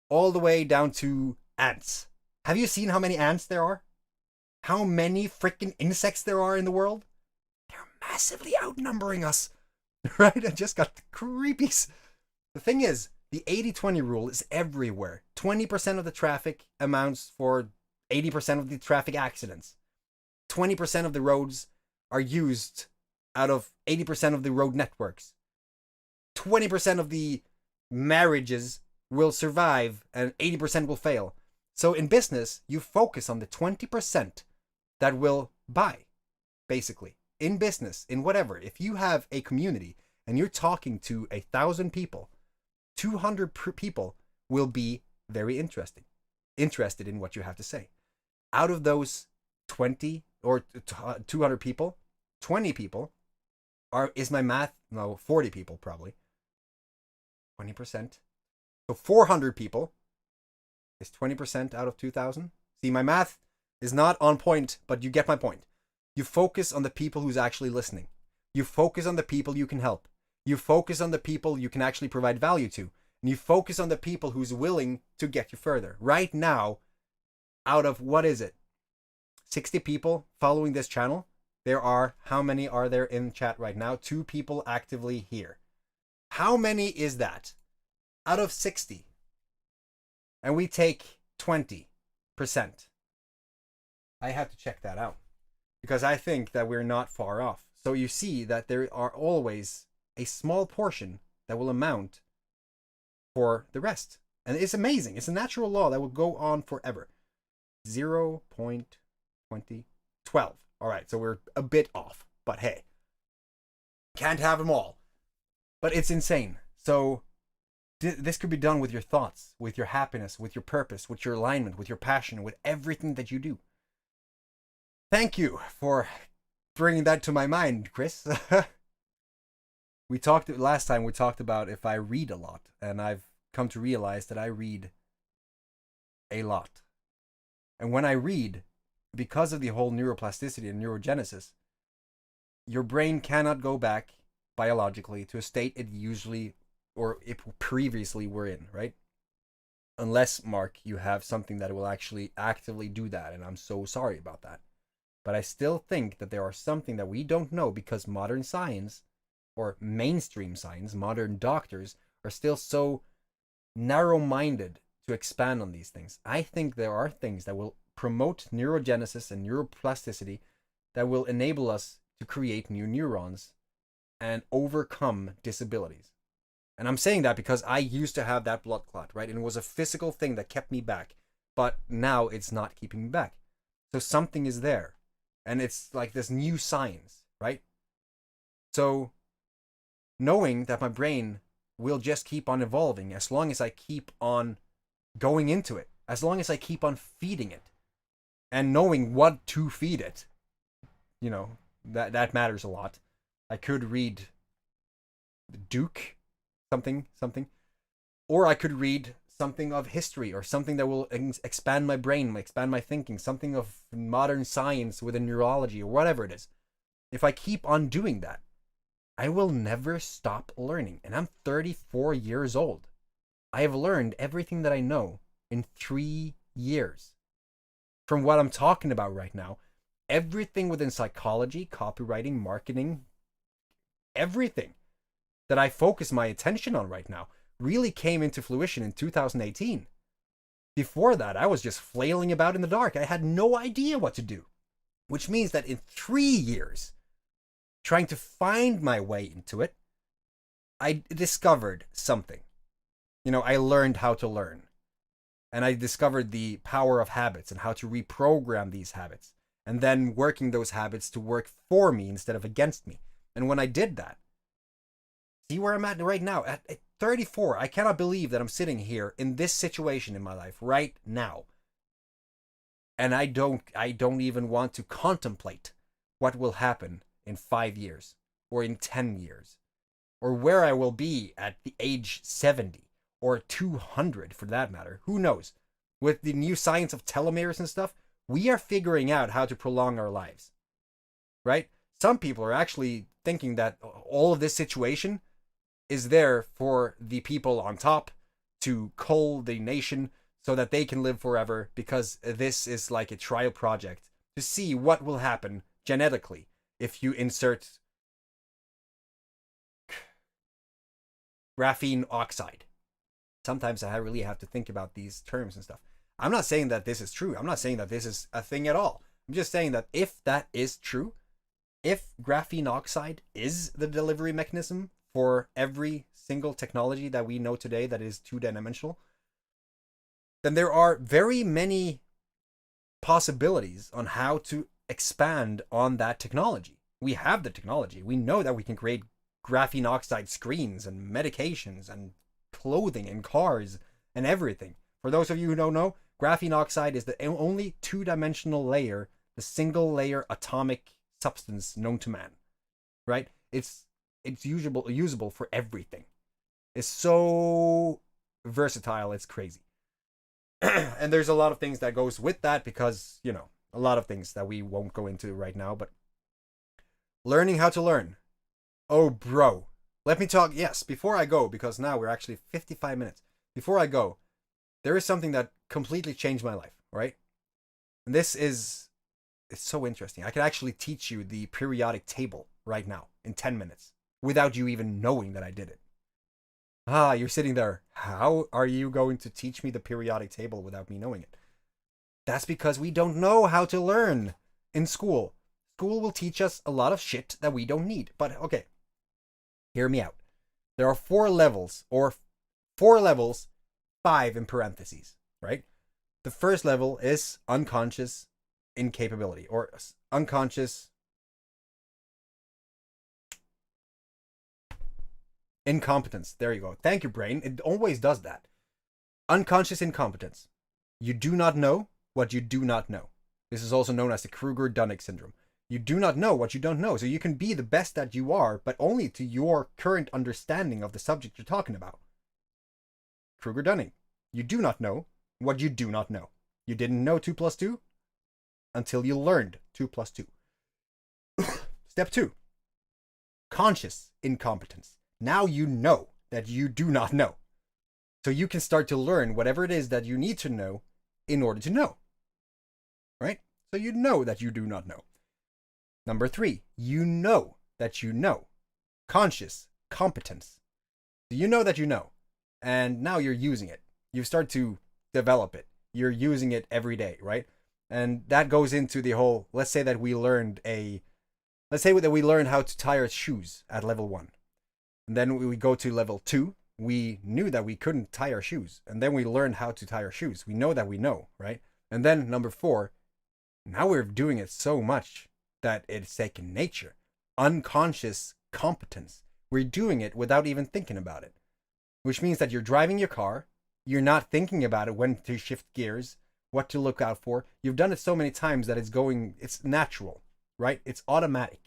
All the way down to ants. Have you seen how many ants there are? How many freaking insects there are in the world? They're massively outnumbering us. Right? I just got the creepies. The thing is, the 80-20 rule is everywhere. 20% of the traffic amounts for 80% of the traffic accidents. 20% of the roads are used out of 80% of the road networks. 20% of the marriages will survive and 80% will fail. So in business, you focus on the 20% that will buy, basically. In business, in whatever, if you have a community and you're talking to 1,000 people, 200 people will be very interested in what you have to say. Out of those 20 or 200 people, 20 people is my math? No, 40 people probably. 20%. So 400 people is 20% out of 2,000. See, my math is not on point, but you get my point. You focus on the people who's actually listening. You focus on the people you can help. You focus on the people you can actually provide value to. And you focus on the people who's willing to get you further. Right now, out of, what is it, 60 people following this channel, there are, how many are there in chat right now? 2 people actively here. How many is that? Out of 60. And we take 20%. I have to check that out, because I think that we're not far off. So you see that there are always a small portion that will amount for the rest. And it's amazing. It's a natural law that will go on forever. 0.2012. All right, so we're a bit off, but hey, can't have them all. But it's insane. So this could be done with your thoughts, with your happiness, with your purpose, with your alignment, with your passion, with everything that you do. Thank you for bringing that to my mind, Chris. Last time we talked about if I read a lot, and I've come to realize that I read a lot. And when I read, because of the whole neuroplasticity and neurogenesis, your brain cannot go back biologically to a state it usually or it previously were in, right? Unless, Mark, you have something that will actually actively do that, and I'm so sorry about that. But I still think that there are something that we don't know, because modern science, or mainstream science, modern doctors, are still so narrow-minded to expand on these things. I think there are things that will promote neurogenesis and neuroplasticity that will enable us to create new neurons and overcome disabilities. And I'm saying that because I used to have that blood clot, right? And it was a physical thing that kept me back. But now it's not keeping me back. So something is there. And it's like this new science, right? So knowing that my brain will just keep on evolving as long as I keep on going into it, as long as I keep on feeding it, and knowing what to feed it, you know, that matters a lot. I could read Duke, something, or I could read something of history, or something that will expand my brain, expand my thinking, something of modern science within neurology, or whatever it is. If I keep on doing that, I will never stop learning. And I'm 34 years old. I have learned everything that I know in 3 years. From what I'm talking about right now, everything within psychology, copywriting, marketing, everything that I focus my attention on right now really came into fruition in 2018. Before that, I was just flailing about in the dark. I had no idea what to do. Which means that in 3 years, trying to find my way into it, I discovered something. You know, I learned how to learn. And I discovered the power of habits and how to reprogram these habits. And then working those habits to work for me instead of against me. And when I did that, see where I'm at right now. At 34, I cannot believe that I'm sitting here in this situation in my life right now. And I don't even want to contemplate what will happen in 5 years, or in 10 years, or where I will be at the age 70 or 200 for that matter. Who knows? With the new science of telomeres and stuff, we are figuring out how to prolong our lives, right? Some people are actually thinking that all of this situation is there for the people on top to cull the nation so that they can live forever, because this is like a trial project to see what will happen genetically if you insert graphene oxide. Sometimes I really have to think about these terms and stuff. I'm not saying that this is true. I'm not saying that this is a thing at all. I'm just saying that if that is true, if graphene oxide is the delivery mechanism for every single technology that we know today that is two-dimensional, then there are very many possibilities on how to expand on that technology. We have the technology. We know that we can create graphene oxide screens and medications and clothing and cars and everything. For those of you who don't know, graphene oxide is the only two-dimensional layer, the single layer atomic substance known to man, right? It's usable for everything. It's so versatile, it's crazy. And there's a lot of things that goes with that, because, you know, a lot of things that we won't go into right now, but learning how to learn. Oh, bro. Let me talk. Yes, before I go, because now we're actually 55 minutes. Before I go, there is something that completely changed my life, right? And it's so interesting. I can actually teach you the periodic table right now in 10 minutes without you even knowing that I did it. You're sitting there. How are you going to teach me the periodic table without me knowing it? That's because we don't know how to learn in school. School will teach us a lot of shit that we don't need. But okay, hear me out. There are 4 levels, or 4 levels, 5 in parentheses, right? The first level is unconscious incapability, or unconscious incompetence. There you go. Thank you, brain. It always does that. Unconscious incompetence. You do not know what you do not know. This is also known as the Kruger-Dunning syndrome. You do not know what you don't know. So you can be the best that you are, but only to your current understanding of the subject you're talking about. Kruger-Dunning. You do not know what you do not know. You didn't know 2 plus 2 until you learned 2 plus 2. Step 2. Conscious incompetence. Now you know that you do not know. So you can start to learn whatever it is that you need to know in order to know. Right? So you know that you do not know. Number 3, you know that you know. Conscious competence. So you know that you know. And now you're using it. You start to develop it. You're using it every day, right? And that goes into the whole, let's say that we learned how to tie our shoes at level 1. And then we go to level 2. We knew that we couldn't tie our shoes. And then we learned how to tie our shoes. We know that we know, right? And then number 4, now we're doing it so much that it's second nature. Unconscious competence. We're doing it without even thinking about it. Which means that you're driving your car. You're not thinking about it, when to shift gears, what to look out for. You've done it so many times that it's natural, right? It's automatic.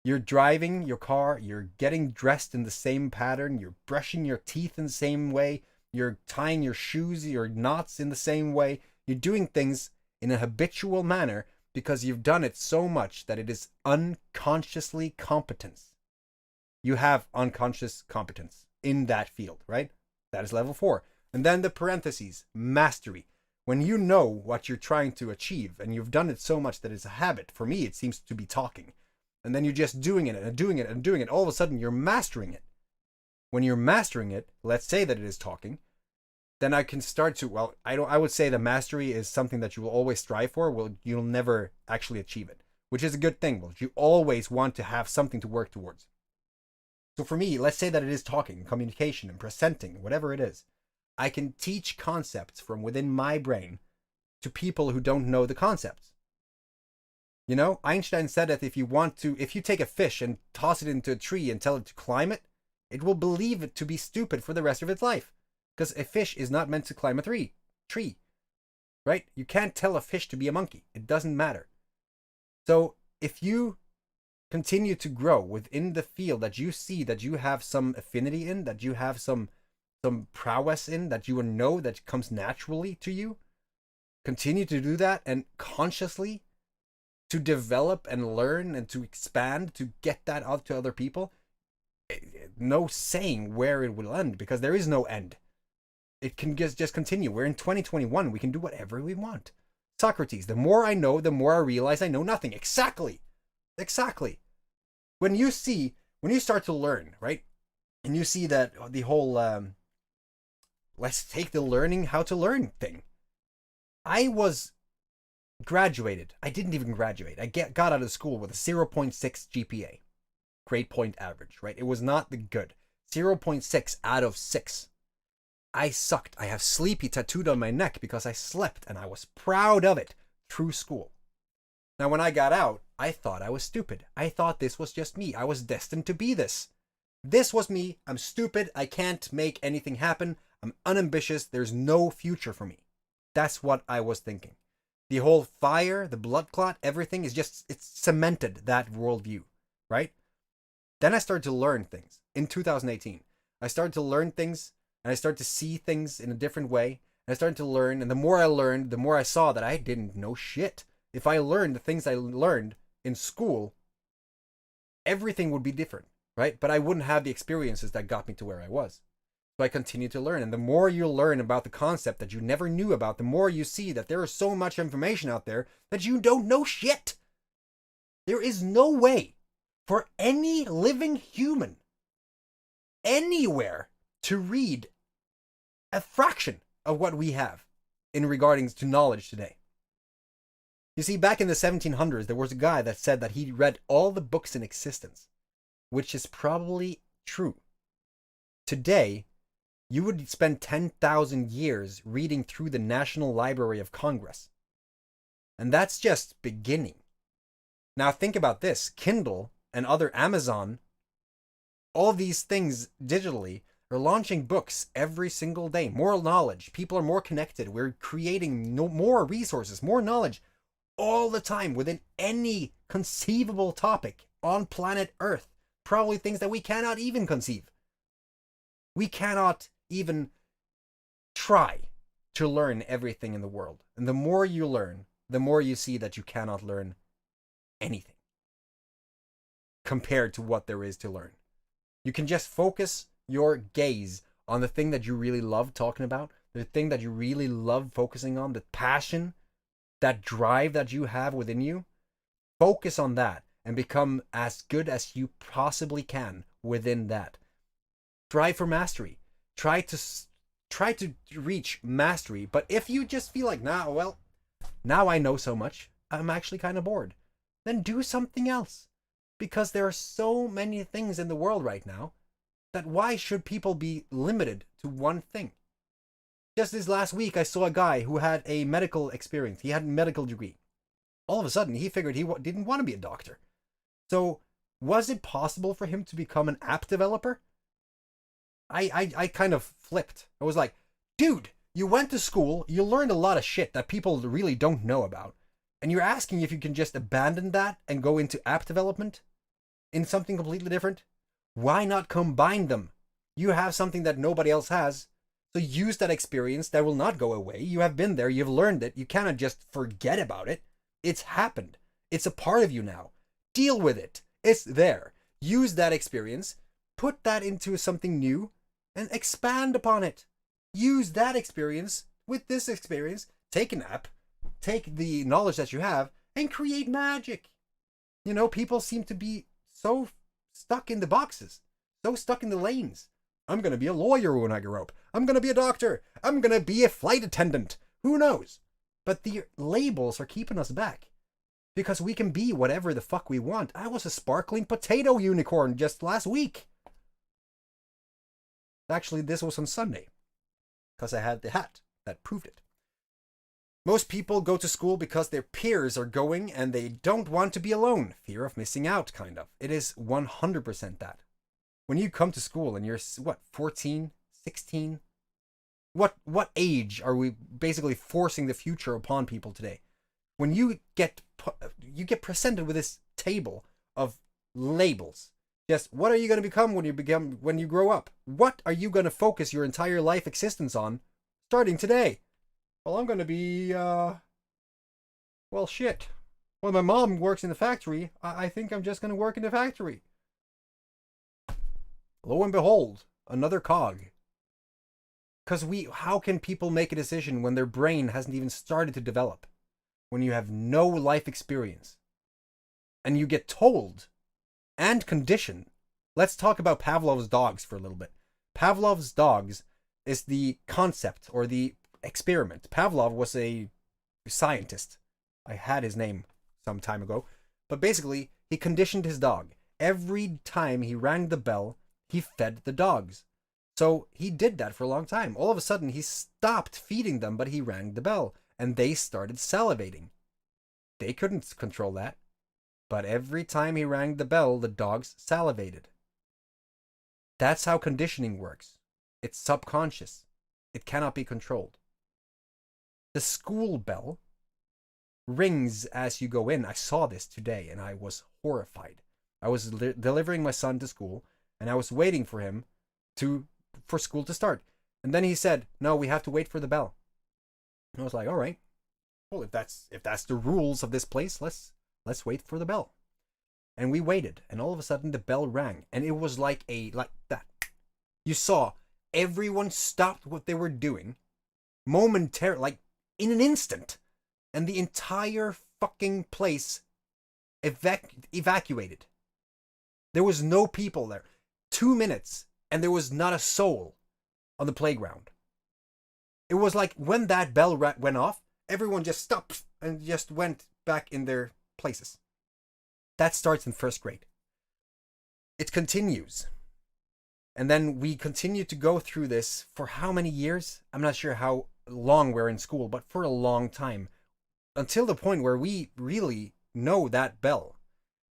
You're driving your car, you're getting dressed in the same pattern, you're brushing your teeth in the same way, you're tying your shoes, your knots in the same way. You're doing things in a habitual manner because you've done it so much that it is unconsciously competence. You have unconscious competence in that field, right? That is level 4. And then the parentheses, mastery. When you know what you're trying to achieve and you've done it so much that it's a habit. For me, it seems to be talking. And then you're just doing it and doing it and doing it. All of a sudden, you're mastering it. When you're mastering it, let's say that it is talking, then I can start to, I would say the mastery is something that you will always strive for. Well, you'll never actually achieve it, which is a good thing. Well, you always want to have something to work towards. So for me, let's say that it is talking, communication, and presenting, whatever it is. I can teach concepts from within my brain to people who don't know the concepts. You know, Einstein said that if you take a fish and toss it into a tree and tell it to climb it, it will believe it to be stupid for the rest of its life. Because a fish is not meant to climb a tree. Right? You can't tell a fish to be a monkey. It doesn't matter. So if you continue to grow within the field that you see that you have some affinity in, that you have some prowess in, that you know that comes naturally to you. Continue to do that and consciously to develop and learn and to expand to get that out to other people. No saying where it will end, because there is no end. It can just continue. We're in 2021. We can do whatever we want. Socrates, the more I know, the more I realize I know nothing. Exactly. When you start to learn, right? And you see that the whole, let's take the learning how to learn thing. I was graduated. I didn't even graduate. I got out of school with a 0.6 GPA. Grade point average, right? It was not the good. 0.6 out of 6. I sucked. I have sleepy tattooed on my neck because I slept, and I was proud of it through school. Now, when I got out, I thought I was stupid. I thought this was just me. I was destined to be this. This was me. I'm stupid. I can't make anything happen. I'm unambitious. There's no future for me. That's what I was thinking. The whole fire, the blood clot, everything is just, it's cemented that worldview, right? Then I started to learn things in 2018. I started to learn things, and I started to see things in a different way. And I started to learn, and the more I learned, the more I saw that I didn't know shit. If I learned the things I learned in school, everything would be different, right? But I wouldn't have the experiences that got me to where I was. So I continued to learn. And the more you learn about the concept that you never knew about, the more you see that there is so much information out there that you don't know shit. There is no way for any living human anywhere to read a fraction of what we have in regarding to knowledge today. You see, back in the 1700s, there was a guy that said that he read all the books in existence, which is probably true. Today, you would spend 10,000 years reading through the National Library of Congress. And that's just beginning. Now think about this. Kindle and other Amazon, all these things digitally, are launching books every single day. More knowledge. People are more connected. We're creating more resources, more knowledge all the time within any conceivable topic on planet Earth. Probably things that we cannot even conceive. We cannot even try to learn everything in the world. And the more you learn, the more you see that you cannot learn anything compared to what there is to learn. You can just focus your gaze on the thing that you really love talking about, the thing that you really love focusing on, the passion, that drive that you have within you. Focus on that and become as good as you possibly can within that. Strive for mastery. Try to reach mastery. But if you just feel like, now I know so much, I'm actually kind of bored, then do something else. Because there are so many things in the world right now that why should people be limited to one thing? Just this last week, I saw a guy who had a medical experience. He had a medical degree. All of a sudden, he figured he didn't want to be a doctor. So, was it possible for him to become an app developer? I kind of flipped. I was like, dude, you went to school, you learned a lot of shit that people really don't know about, and you're asking if you can just abandon that and go into app development in something completely different? Why not combine them? You have something that nobody else has. So use that experience. That will not go away. You have been there. You've learned it. You cannot just forget about it. It's happened. It's a part of you now. Deal with it. It's there. Use that experience. Put that into something new and expand upon it. Use that experience with this experience. Take an app. Take the knowledge that you have and create magic. You know, people seem to be so stuck in the boxes. So stuck in the lanes. I'm going to be a lawyer when I grow up. I'm going to be a doctor. I'm going to be a flight attendant. Who knows? But the labels are keeping us back. Because we can be whatever the fuck we want. I was a sparkling potato unicorn just last week. Actually, this was on Sunday. Because I had the hat that proved it. Most people go to school because their peers are going and they don't want to be alone. Fear of missing out, kind of. It is 100% that. When you come to school and you're, 14, 16? What age are we basically forcing the future upon people today? When you get presented with this table of labels. Just what are you going to become when you grow up? What are you going to focus your entire life existence on starting today? Well, I'm going to be well, shit. Well, my mom works in the factory. I think I'm just going to work in the factory. Lo and behold, another cog. Because how can people make a decision when their brain hasn't even started to develop? When you have no life experience. And you get told and conditioned. Let's talk about Pavlov's dogs for a little bit. Pavlov's dogs is the concept or the experiment. Pavlov was a scientist. I had his name some time ago. But basically, he conditioned his dog. Every time he rang the bell, he fed the dogs. So he did that for a long time. All of a sudden, he stopped feeding them, but he rang the bell. And they started salivating. They couldn't control that. But every time he rang the bell, the dogs salivated. That's how conditioning works. It's subconscious. It cannot be controlled. The school bell rings as you go in. I saw this today and I was horrified. I was delivering my son to school and I was waiting for him for school to start. And then he said, "No, we have to wait for the bell." And I was like, "All right. Well, if that's the rules of this place, let's wait for the bell." And we waited, and all of a sudden the bell rang, and it was like that. You saw everyone stopped what they were doing momentarily, like in an instant, and the entire fucking place evacuated. There was no people there. 2 minutes, and there was not a soul on the playground. It was like when that bell went off, everyone just stopped and just went back in their places. That starts in first grade. It continues. And then we continue to go through this for how many years? I'm not sure how long we're in school, but for a long time. Until the point where we really know that bell.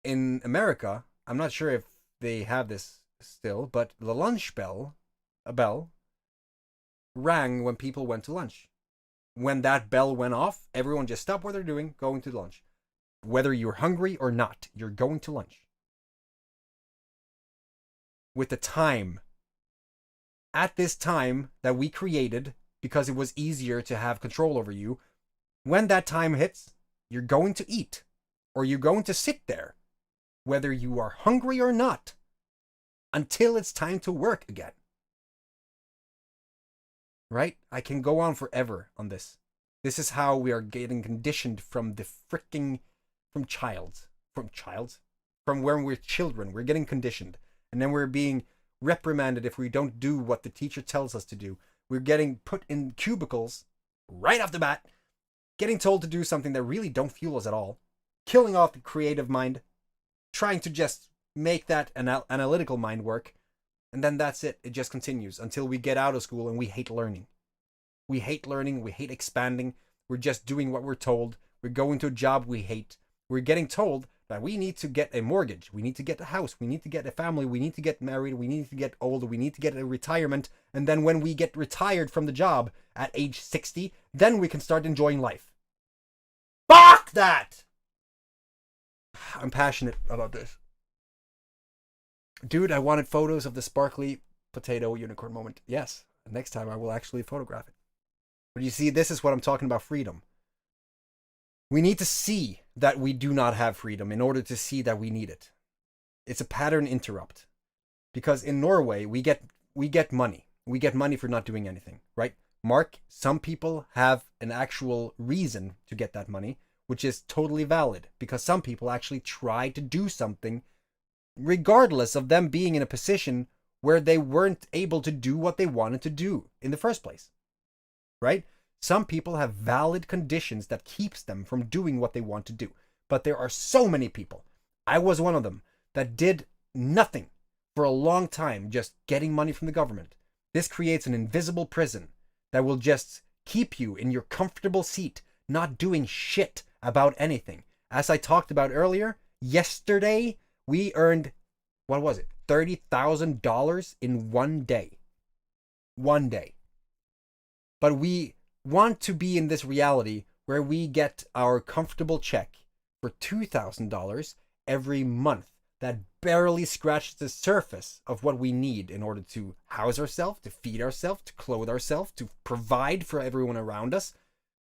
In America, I'm not sure if they have this still, but the lunch bell, a bell, rang when people went to lunch. When that bell went off, everyone just stopped what they're doing, going to lunch. Whether you're hungry or not, you're going to lunch. With the time. At this time that we created, because it was easier to have control over you, when that time hits, you're going to eat. Or you're going to sit there, whether you are hungry or not, until it's time to work again. Right? I can go on forever on this. This is how we are getting conditioned from when we're children. We're getting conditioned. And then we're being reprimanded if we don't do what the teacher tells us to do. We're getting put in cubicles right off the bat, getting told to do something that really don't fuel us at all, killing off the creative mind, trying to just make that analytical mind work. And then that's it. It just continues until we get out of school and we hate learning. We hate learning. We hate expanding. We're just doing what we're told. We're going to a job we hate. We're getting told that we need to get a mortgage. We need to get a house. We need to get a family. We need to get married. We need to get older. We need to get a retirement. And then when we get retired from the job at age 60, then we can start enjoying life. Fuck that! I'm passionate about this. Dude, I wanted photos of the sparkly potato unicorn moment. Yes, next time I will actually photograph it. But you see, this is what I'm talking about, freedom. We need to see that we do not have freedom in order to see that we need it. It's a pattern interrupt. Because in Norway, we get money. We get money for not doing anything, right? Mark, some people have an actual reason to get that money, which is totally valid. Because some people actually try to do something regardless of them being in a position where they weren't able to do what they wanted to do in the first place. Right? Some people have valid conditions that keeps them from doing what they want to do. But there are so many people, I was one of them, that did nothing for a long time, just getting money from the government. This creates an invisible prison that will just keep you in your comfortable seat, not doing shit about anything. As I talked about earlier, yesterday, we earned, what was it, $30,000 in one day. One day. But we want to be in this reality where we get our comfortable check for $2,000 every month. that barely scratches the surface of what we need in order to house ourselves, to feed ourselves, to clothe ourselves, to provide for everyone around us.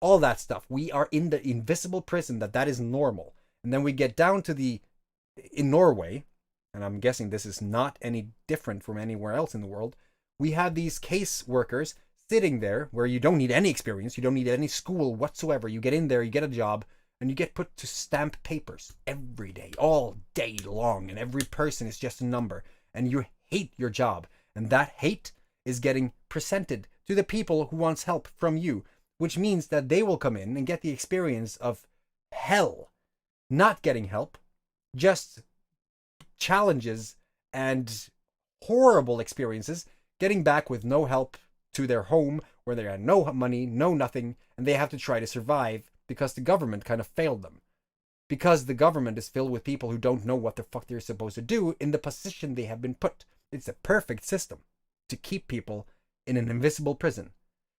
All that stuff. We are in the invisible prison that is normal. And then we get down to in Norway, and I'm guessing this is not any different from anywhere else in the world, we have these case workers sitting there where you don't need any experience, you don't need any school whatsoever. You get in there, you get a job, and you get put to stamp papers every day, all day long, and every person is just a number, and you hate your job, and that hate is getting presented to the people who wants help from you, which means that they will come in and get the experience of hell, not getting help, just challenges and horrible experiences, getting back with no help to their home where they had no money, no nothing, and they have to try to survive because the government kind of failed them. Because the government is filled with people who don't know what the fuck they're supposed to do in the position they have been put. It's a perfect system to keep people in an invisible prison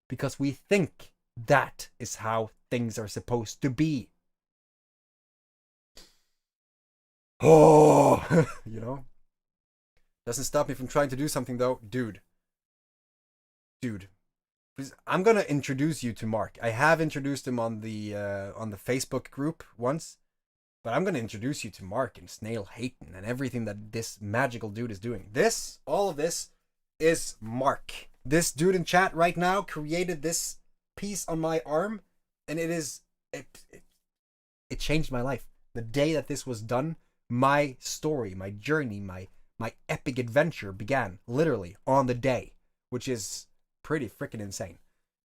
because we think that is how things are supposed to be. Oh, you know? Doesn't stop me from trying to do something though. Dude, please, I'm gonna introduce you to Mark. I have introduced him on the Facebook group once, but I'm gonna introduce you to Mark and Snail Hayton and everything that this magical dude is doing. All of this is Mark. This dude in chat right now created this piece on my arm, and it changed my life. The day that this was done, my story, my journey, my epic adventure began literally on the day, which is pretty freaking insane.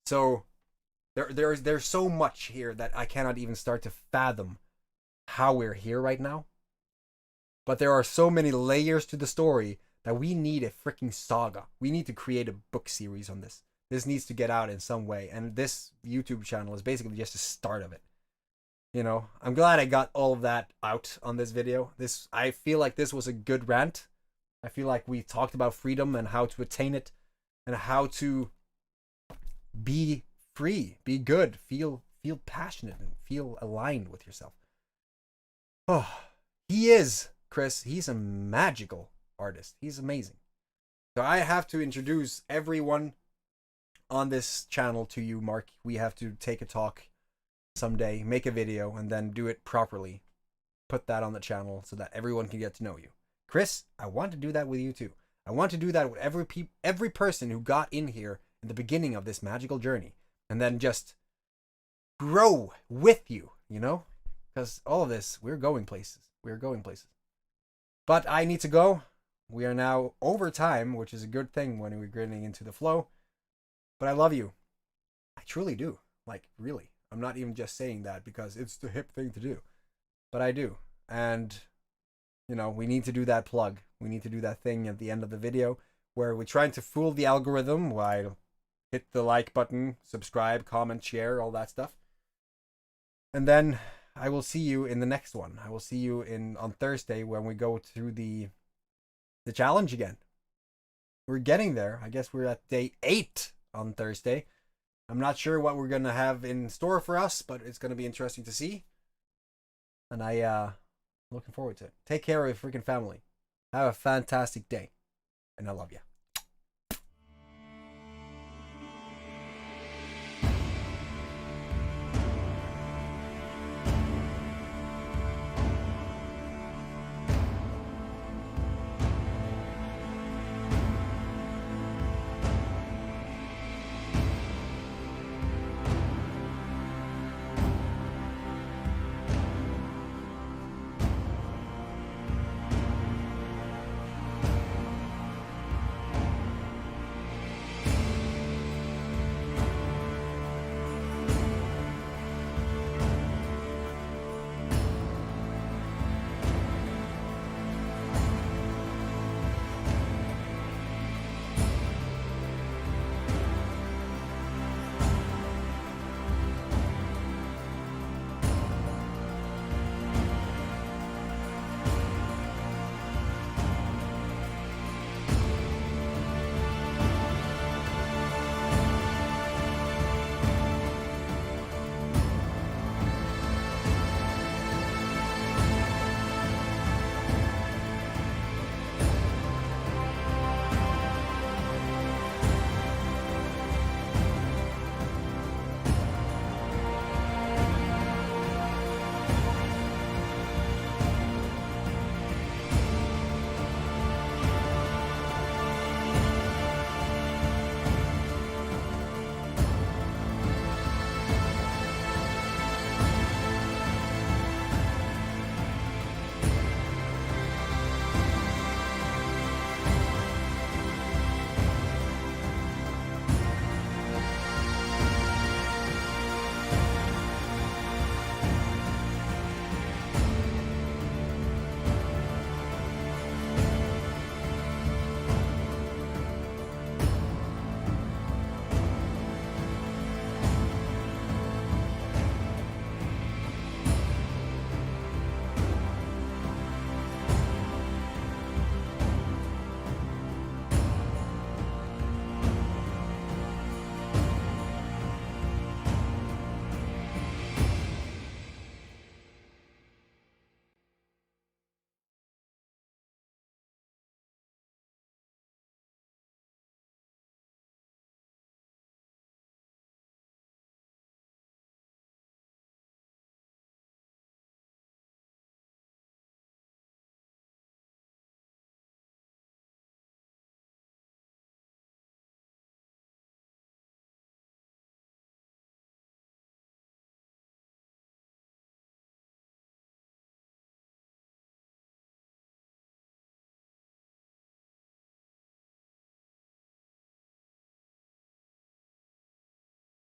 So there's so much here that I cannot even start to fathom how we're here right now. But there are so many layers to the story that we need a freaking saga. We need to create a book series on this. This needs to get out in some way, and this YouTube channel is basically just the start of it. You know, I'm glad I got all of that out on this video. I feel like this was a good rant. I feel like we talked about freedom and how to attain it, and how to be free, be good, feel passionate, and feel aligned with yourself. Oh, he is, Chris. He's a magical artist. He's amazing. So I have to introduce everyone on this channel to you, Mark. We have to take a talk someday, make a video, and then do it properly. Put that on the channel so that everyone can get to know you. Chris, I want to do that with you too. I want to do that with every person who got in here in the beginning of this magical journey, and then just grow with you, you know? Because all of this, we're going places. We're going places. But I need to go. We are now over time, which is a good thing when we're getting into the flow. But I love you. I truly do. Like, really. I'm not even just saying that because it's the hip thing to do. But I do. And, you know, we need to do that plug. We need to do that thing at the end of the video where we're trying to fool the algorithm while hit the like button, subscribe, comment, share, all that stuff. And then I will see you in the next one. I will see you on Thursday when we go through the challenge again. We're getting there. I guess we're at day 8 on Thursday. I'm not sure what we're going to have in store for us, but it's going to be interesting to see. And looking forward to it. Take care of your freaking family. Have a fantastic day. And I love you.